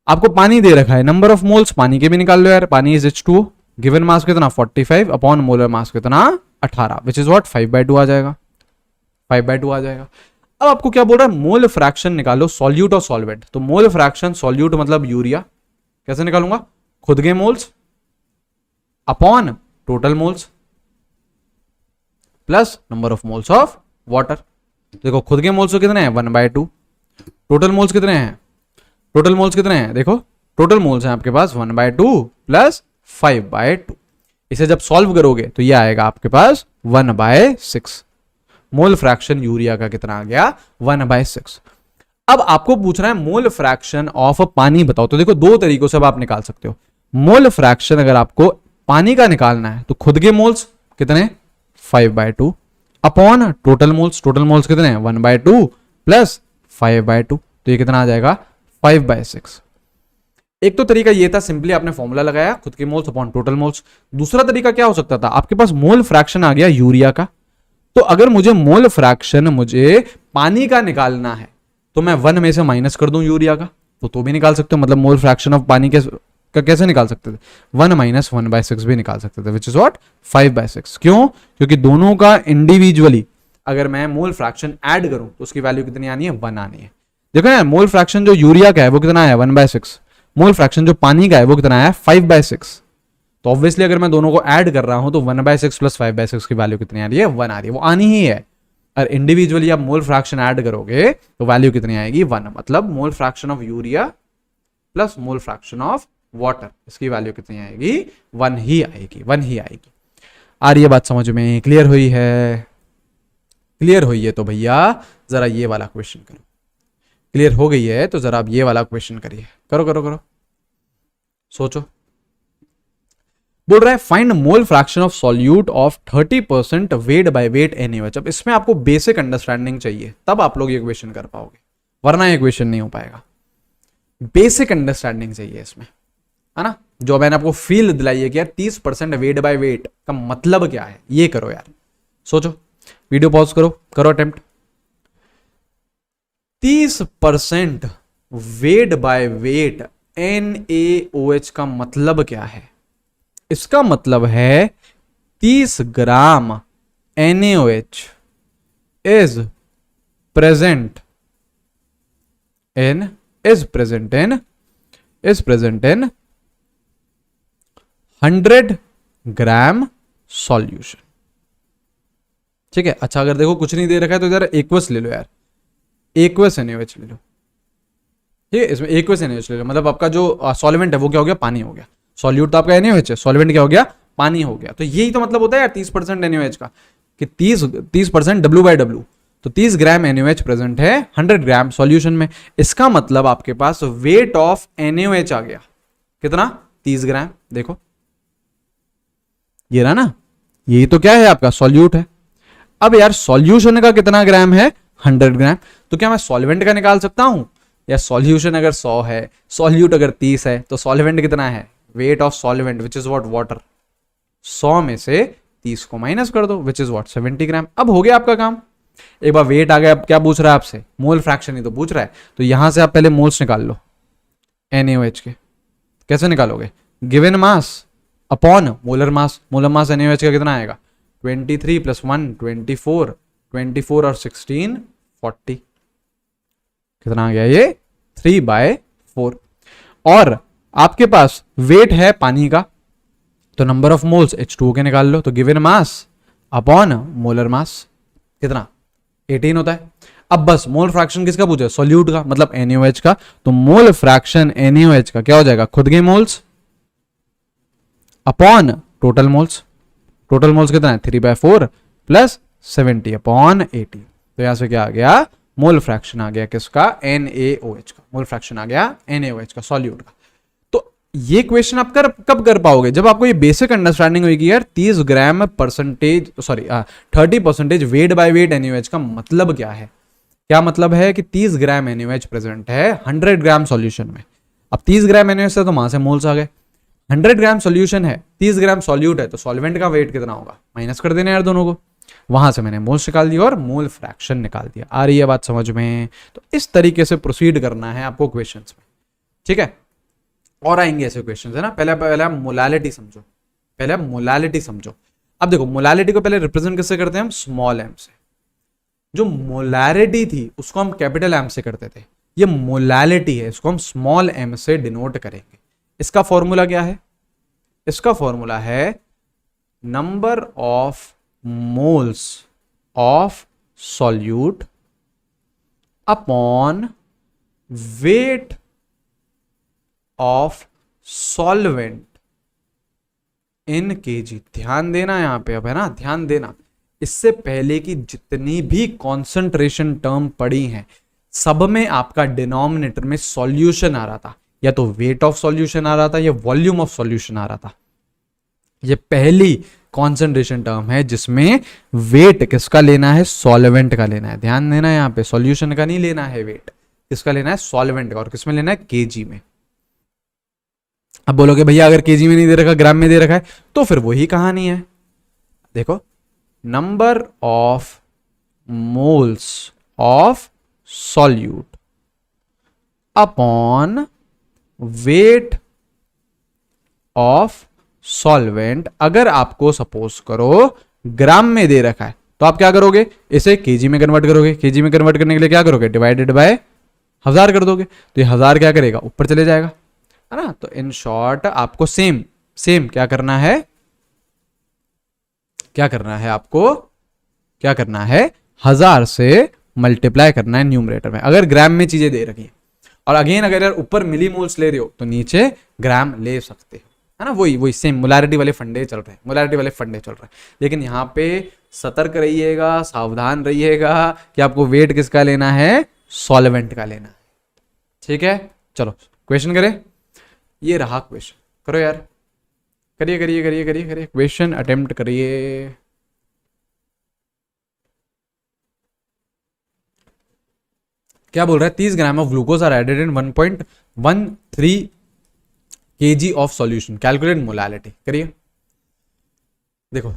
आपको पानी दे रखा है, नंबर ऑफ मोल्स पानी के भी निकाल लो यार, पानी इज H2O, गिवन मास कितना 45 अपॉन मोलर मास कितना 18 विच इज व्हाट 5/2 आ जाएगा, 5/2 आ जाएगा। अब आपको क्या बोल रहा है, मोल फ्रैक्शन निकालो सॉल्यूट और सॉल्वेंट। तो मोल फ्रैक्शन सॉल्यूट मतलब यूरिया, कैसे निकालूंगा, खुद के moles upon total moles plus number of moles of water. देखो खुद के मोल्स तो कितने हैं 1/2, टोटल मोल्स कितने हैं, टोटल मोल्स कितने हैं, देखो टोटल मोल्स हैं आपके पास 1/2 प्लस 5/2। इसे जब सॉल्व करोगे तो ये आएगा आपके पास 1/6। मोल फ्रैक्शन यूरिया का कितना आ गया 1/6। अब आपको पूछना है मोल फ्रैक्शन ऑफ पानी बताओ। तो देखो दो तरीकों से अब आप निकाल सकते हो। मोल फ्रैक्शन अगर आपको पानी का निकालना है तो खुद के मोल्स कितने 5/2 upon total moles, total moles कितने हैं 1/2 प्लस 5/2, तो ये कितना आ जाएगा 5/6। एक तो तरीका ये था, सिंपली आपने फॉर्मूला लगाया खुद के मोल्स अपॉन टोटल मोल्स। दूसरा तरीका क्या हो सकता था, आपके पास मोल फ्रैक्शन आ गया यूरिया का, तो अगर मुझे मोल फ्रैक्शन मुझे पानी का निकालना है तो मैं 1 में से माइनस कर दूं यूरिया का, तो भी निकाल सकते हो। मतलब मोल फ्रैक्शन ऑफ पानी का कैसे निकाल सकते थे, 1 माइनस 1/6 भी निकाल सकते थे विच इज व्हाट 5/6। क्यों, क्योंकि दोनों का इंडिविजुअली अगर मैं मोल फ्रैक्शन ऐड करूं तो उसकी वैल्यू कितनी आनी है 1 आनी है। देखो यार मोल फ्रैक्शन जो यूरिया का है वो कितना है 1/6, मोल फ्रैक्शन जो पानी का है वो कितना है 5/6। तो ऑब्वियसली अगर मैं दोनों को ऐड कर रहा हूं तो 1/6 प्लस 5/6 की वैल्यू कितनी आ रही है 1 आ रही है, वो आनी ही है। और इंडिविजुअली आप मोल फ्रैक्शन ऐड करोगे तो वैल्यू कितनी आएगी 1, मतलब मोल fraction of urea plus mole fraction of water, इसकी वैल्यू कितनी आएगी 1 ही आएगी, 1 ही आएगी। आ रही है बात समझ में, क्लियर हुई है, क्लियर हुई है तो भैया जरा ये वाला क्वेश्चन करो। क्लियर हो गई है तो जरा आप ये वाला क्वेश्चन करिए, करो करो करो, सोचो। बोल रहा है find mole fraction of solute of 30% wait by wait NaOH। अब इसमें आपको बेसिक अंडरस्टैंडिंग चाहिए तब आप लोग ये क्वेश्चन कर पाओगे, वरना ये क्वेश्चन नहीं हो पाएगा। बेसिक अंडरस्टैंडिंग चाहिए इसमें, है ना। जो मैंने आपको फील दिलाई है कि यार 30% वेट बाय वेट का मतलब क्या है, ये करो यार, सोचो। वीडियो पॉज करो, करो attempt. 30% wait by wait NaOH का मतलब क्या है, इसका मतलब है 30 ग्राम NaOH is present in 100 gram solution. ठीक है, अच्छा अगर देखो कुछ नहीं दे रखा है तो जरा एक्वस ले लो यार, एक्वस NaOH ले लो। ठीक है, इसमें एक्वस NaOH ले लो, मतलब आपका जो सॉल्वेंट है वो क्या हो गया, पानी हो गया। सॉल्यूट तो आपका NaOH है, सॉल्वेंट क्या हो गया, पानी हो गया। तो यही तो मतलब होता है यार 30% NaOH का, कि 30% W/W। तो 30 ग्राम NaOH प्रेजेंट है 100 ग्राम सॉल्यूशन में। इसका मतलब आपके पास वेट ऑफ NaOH आ गया कितना 30 ग्राम। देखो ये रहा ना, यही तो क्या है आपका सॉल्यूट है। अब यार सॉल्यूशन का कितना ग्राम है 100 ग्राम, तो क्या मैं सॉल्वेंट का निकाल सकता हूं, या सॉल्यूशन अगर 100 है, सॉल्यूट अगर 30 है, तो सॉल्वेंट कितना है, weight of solvent which is what water, 100 में से 30 को माइनस कर दो विच इज व्हाट 70 ग्राम। अब हो गया आपका काम। एक बार वेट आ गया, अब क्या पूछ रहा है आपसे, मोल फ्रैक्शन ही तो पूछ रहा है। तो यहां से आप पहले मोल्स निकाल लो NaOH के। कैसे निकालोगे, given mass upon molar mass. Molar mass NaOH का कितना आएगा 23 प्लस 1 24, 24 और 16 40, कितना आ गया ये 3/4। और आपके पास वेट है पानी का, तो नंबर ऑफ मोल्स H2O के निकाल लो, तो given mass upon molar mass कितना 18 होता है। अब बस मोल फ्रैक्शन किसका पूछा है, सॉल्यूट का, मतलब NaOH का, तो मोल फ्रैक्शन NaOH का क्या हो जाएगा, खुद के moles upon total moles. Total moles कितना है 3/4 प्लस 70 अपॉन 80, तो यहां से क्या आ गया, मोल फ्रैक्शन आ गया किसका, NaOH का। मोल फ्रैक्शन आ गया NaOH का सॉल्यूट का। तो ये क्वेश्चन आप कब कर पाओगे, जब आपको ये बेसिक अंडरस्टैंडिंग होगी यार 30 gram percentage 30% wait by wait NaOH का मतलब क्या है। क्या मतलब है कि 30 ग्राम NaOH प्रेजेंट है 100 ग्राम सॉल्यूशन में। अब 30 ग्राम NaOH है तो वहां से मोल्स आ गए, 100 ग्राम सॉल्यूशन है, 30 ग्राम सॉल्यूट है, तो सॉल्वेंट का वेट कितना होगा, माइनस कर देना यार दोनों को। वहां से मैंने मोल्स निकाल दिया और मोल फ्रैक्शन निकाल दिया। आ रही है बात समझ में। तो इस तरीके से प्रोसीड करना है आपको क्वेश्चंस में, ठीक है। और आएंगे ऐसे क्वेश्चंस है ना। पहले मोलालिटी समझो, पहले मोलालिटी समझो। अब देखो मोलालिटी को पहले रिप्रेजेंट किससे करते हैं हम, स्मॉल m से। जो मोलारिटी थी उसको हम कैपिटल M से करते थे, ये मोलालिटी है, इसको हम स्मॉल m से डिनोट करेंगे। इसका फॉर्मूला क्या है, इसका फॉर्मूला है number of moles of solute upon weight of solvent in KG. ध्यान देना यहां पे, अब है ना, ध्यान देना। इससे पहले की जितनी भी कॉन्सेंट्रेशन टर्म पड़ी हैं सब में आपका डिनोमिनेटर में सॉल्यूशन आ रहा था, या तो वेट ऑफ सॉल्यूशन आ रहा था या वॉल्यूम ऑफ सॉल्यूशन आ रहा था। ये पहली कॉन्सेंट्रेशन टर्म है जिसमें वेट किसका लेना है, सॉल्वेंट का लेना है। ध्यान देना यहां पे, सॉल्यूशन का नहीं लेना है वेट, किसका लेना है, सॉल्वेंट का। और किसमें लेना है, केजी में। अब बोलोगे भैया अगर केजी में नहीं दे रखा, ग्राम में दे रखा है, तो फिर वही कहानी है। देखो number of moles of solute upon weight of solvent. अगर आपको सपोज करो ग्राम में दे रखा है तो आप क्या करोगे, इसे केजी में कन्वर्ट करोगे। केजी में कन्वर्ट करने के लिए क्या करोगे, डिवाइडेड बाय 1000 कर दोगे, तो ये 1000 क्या करेगा, ऊपर चले जाएगा, है ना। तो इन शॉर्ट आपको सेम क्या करना है, क्या करना है आपको, क्या करना है, 1000 से मल्टीप्लाई करना है न्यूमरेटर में, अगर ग्राम में चीजें दे रखी है। और अगेन अगर यार ऊपर मिलीमोल्स ले रहे हो तो नीचे ग्राम ले सकते हो, है ना। वही सेम मोलारिटी वाले फंडे चल रहे हैं, मोलारिटी वाले फंडे चल रहे हैं। लेकिन यहाँ पे सतर्क रहिएगा, सावधान रहिएगा कि आपको वेट किसका लेना है, सॉल्वेंट का लेना है, ठीक है। चलो क्वेश्चन करें, ये रहा क्वेश्चन, करो यार, करिए करिए करिए करिए करिए क्वेश्चन अटेम्प्ट करिए। क्या बोल रहा है, 30 gram of glucose are added in 1.13 kg of solution, calculate molality. करिए, देखो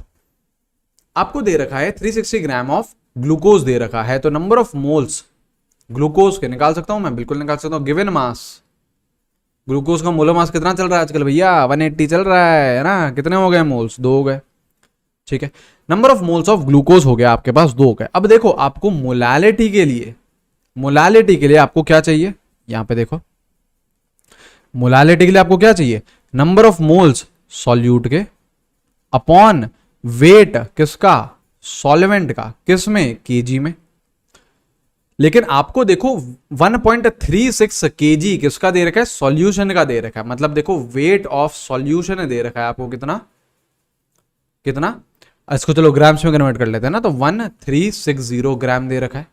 आपको दे रखा है 360 ग्राम ऑफ ग्लूकोज दे रखा है, तो नंबर ऑफ मोल्स ग्लूकोज के निकाल सकता हूं मैं, बिल्कुल निकाल सकता हूं। गिवन मास, ग्लूकोज का मोलर मास कितना चल रहा है आजकल भैया, 180 चल रहा है ना। कितने हो गए मोल्स, 2 हो गए, ठीक है। Number of moles of glucose हो गया आपके पास 2 हो गए। अब देखो आपको मोलालिटी के लिए, मोलालिटी के लिए आपको क्या चाहिए, यहां पे देखो मोलालिटी के लिए आपको क्या चाहिए, नंबर ऑफ मोल्स सॉल्यूट के अपॉन वेट किसका, सॉल्वेंट का, किसमें, केजी में। लेकिन आपको देखो 1.36 kg किसका दे रखा है, सॉल्यूशन का दे रखा है। मतलब देखो वेट ऑफ सॉल्यूशन दे रखा है आपको कितना, कितना, इसको चलो ग्राम्स में कन्वर्ट कर लेते हैं ना, तो 1360 ग्राम दे रखा है।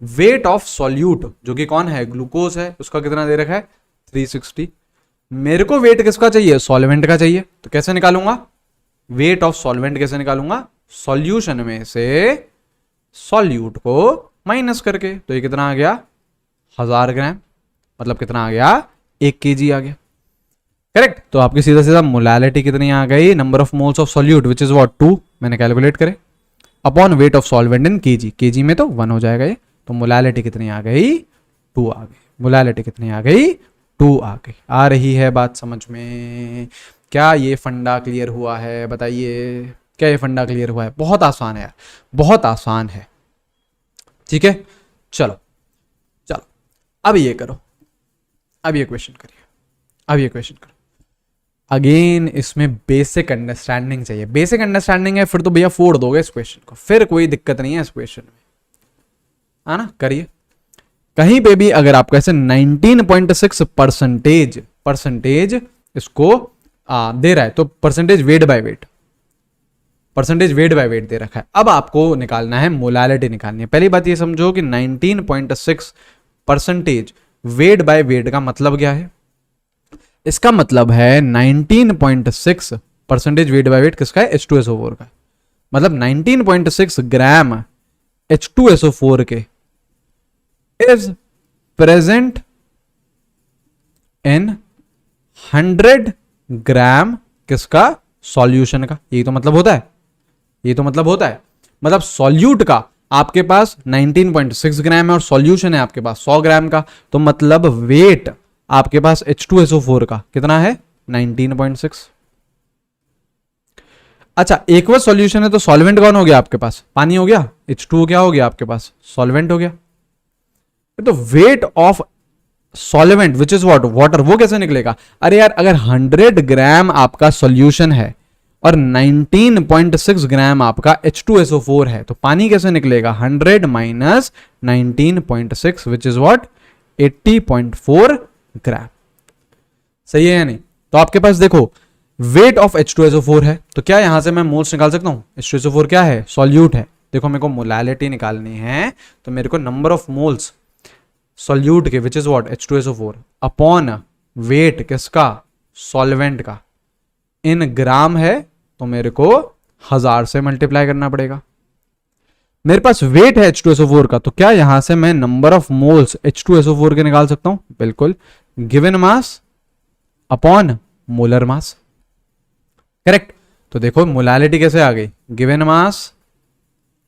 वेट ऑफ सॉल्यूट जो कि कौन है, ग्लूकोज है, उसका कितना दे रखा है 360। मेरे को वेट किसका चाहिए, सॉल्वेंट का चाहिए, तो कैसे निकालूंगा, वेट ऑफ सॉल्वेंट कैसे निकालूंगा, सॉल्यूशन में से सॉल्यूट को माइनस करके। तो ये कितना आ गया 1000 ग्राम, मतलब कितना आ गया 1 kg आ गया, करेक्ट। तो आपकी सीधा सीधा मोलालिटी कितनी आ गई, number of moles of solute which is what 2, मैंने कैलकुलेट करे, upon weight of solvent in KG, KG में तो 1 हो जाएगा ये। तो मोलालिटी कितनी आ गई, 2 आ गई, मोलालिटी कितनी आ गई, 2 आ गई। आ रही है बात समझ में? क्या ये फंडा क्लियर हुआ है? बताइए, क्या ये फंडा क्लियर हुआ है? बहुत आसान है यार, बहुत आसान है। ठीक है, चलो चलो, अब ये करो, अब ये क्वेश्चन करिए, अब ये क्वेश्चन करो। अगेन इसमें बेसिक अंडरस्टैंडिंग चाहिए। बेसिक अंडरस्टैंडिंग है फिर तो भैया फोड़ दोगे इस क्वेश्चन को, फिर कोई दिक्कत नहीं है इस क्वेश्चन में, है ना? करिए। कहीं पे भी अगर आपको ऐसे 19.6 परसेंटेज इसको दे रहा है तो percentage weight by weight, percentage weight by weight दे रखा है। अब आपको निकालना है मोलालिटी निकालनी है। पहली बात ये समझो कि 19.6 परसेंटेज वेट बाय वेट का मतलब क्या है? इसका मतलब है 19.6 परसेंटेज वेट बाय वेट किसका है? H2SO4 का। मतलब 19.6 ग्राम H2SO4 के इज प्रेजेंट इन 100 ग्राम किसका? सॉल्यूशन का। यही तो मतलब होता है, ये तो मतलब होता है। मतलब सॉल्यूट का आपके पास 19.6 ग्राम है और सॉल्यूशन है आपके पास 100 ग्राम का, तो मतलब वेट आपके पास H2SO4 का कितना है? 19.6। अच्छा, एक्वस सॉल्यूशन है तो सॉल्वेंट कौन हो गया आपके पास? पानी हो गया। H2O क्या हो गया आपके पास? सॉल्वेंट हो गया। तो weight of solvent which is what? Water, वो कैसे निकलेगा? अरे यार, अगर 100 ग्राम आपका सॉल्यूशन है और 19.6 ग्राम आपका H2SO4 है तो पानी कैसे निकलेगा? 100 माइनस 19.6 विच इज व्हाट? 80.4 ग्राम। सही है या नहीं? तो आपके पास देखो वेट ऑफ H2SO4 है तो क्या यहां से मैं मोल्स निकाल सकता हूं? H2SO4 क्या है? सॉल्यूट है। देखो मेरे को मोलालिटी निकालनी है तो मेरे को नंबर ऑफ मोल्स सॉल्यूट के विच is what? H2SO4 upon weight किसका? सॉल्वेंट का। इन ग्राम है तो मेरे को 1000 से मल्टीप्लाई करना पड़ेगा। मेरे पास वेट है H2SO4 का तो क्या यहां से मैं नंबर ऑफ मोल्स H2SO4 के निकाल सकता हूं? बिल्कुल। Given mass upon molar mass. Correct. तो देखो मोलालिटी कैसे आ गई? Given mass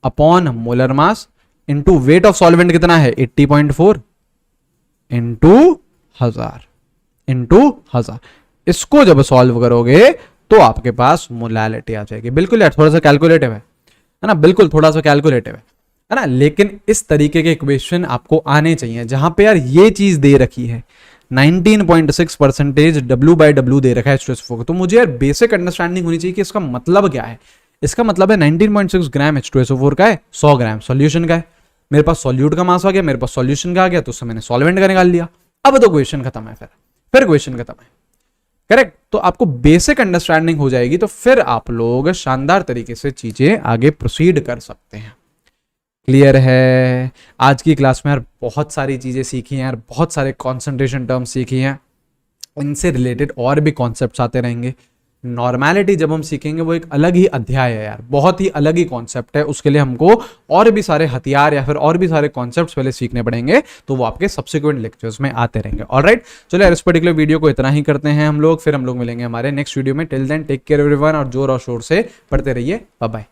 upon molar mass into weight of solvent कितना है? 80.4 इंटू 1000। इसको जब सॉल्व करोगे तो आपके पास मोलालिटी आ जाएगी। बिल्कुल यार, थोड़ा सा कैलकुलेटिव है ना? बिल्कुल थोड़ा सा कैलकुलेटिव है ना? लेकिन इस तरीके के इक्वेशन आपको आने चाहिए जहां पे यार ये चीज दे रखी है 19.6 परसेंटेज W/W दे रखा है H2SO4 को, तो मुझे यार बेसिक अंडरस्टैंडिंग होनी चाहिए कि इसका मतलब क्या है। इसका मतलब है 19.6 ग्राम H2SO4 का है, 100 ग्राम सॉल्यूशन का है। मेरे पास सॉल्यूट का मास आ गया, मेरे पास सॉल्यूशन का आ गया, तो उससे मैंने सॉल्वेंट का निकाल लिया। अब तो क्वेश्चन खत्म है, फिर क्वेश्चन खत्म है। करेक्ट। तो आपको बेसिक अंडरस्टैंडिंग हो जाएगी तो फिर आप लोग शानदार तरीके से चीजें आगे प्रोसीड कर सकते हैं। क्लियर है? आज की क्लास में यार बहुत सारी चीजें सीखी हैं यार, बहुत सारे कॉन्सेंट्रेशन टर्म्स सीखी हैं, इनसे रिलेटेड और भी कॉन्सेप्ट्स आते रहेंगे। नॉर्मैलिटी जब हम सीखेंगे वो एक अलग ही अध्याय है यार, बहुत ही अलग ही कॉन्सेप्ट है। उसके लिए हमको और भी सारे हथियार या फिर और भी सारे कॉन्सेप्ट्स पहले सीखने पड़ेंगे, तो वो आपके सब्सिक्वेंट लेक्चर्स में आते रहेंगे। ऑलराइट, चलो यार इस पर्टिकुलर वीडियो को इतना ही करते हैं हम लोग, फिर हम लोग मिलेंगे हमारे नेक्स्ट वीडियो में। Till then take care everyone और जोर और शोर से पढ़ते रहिए। Bye bye.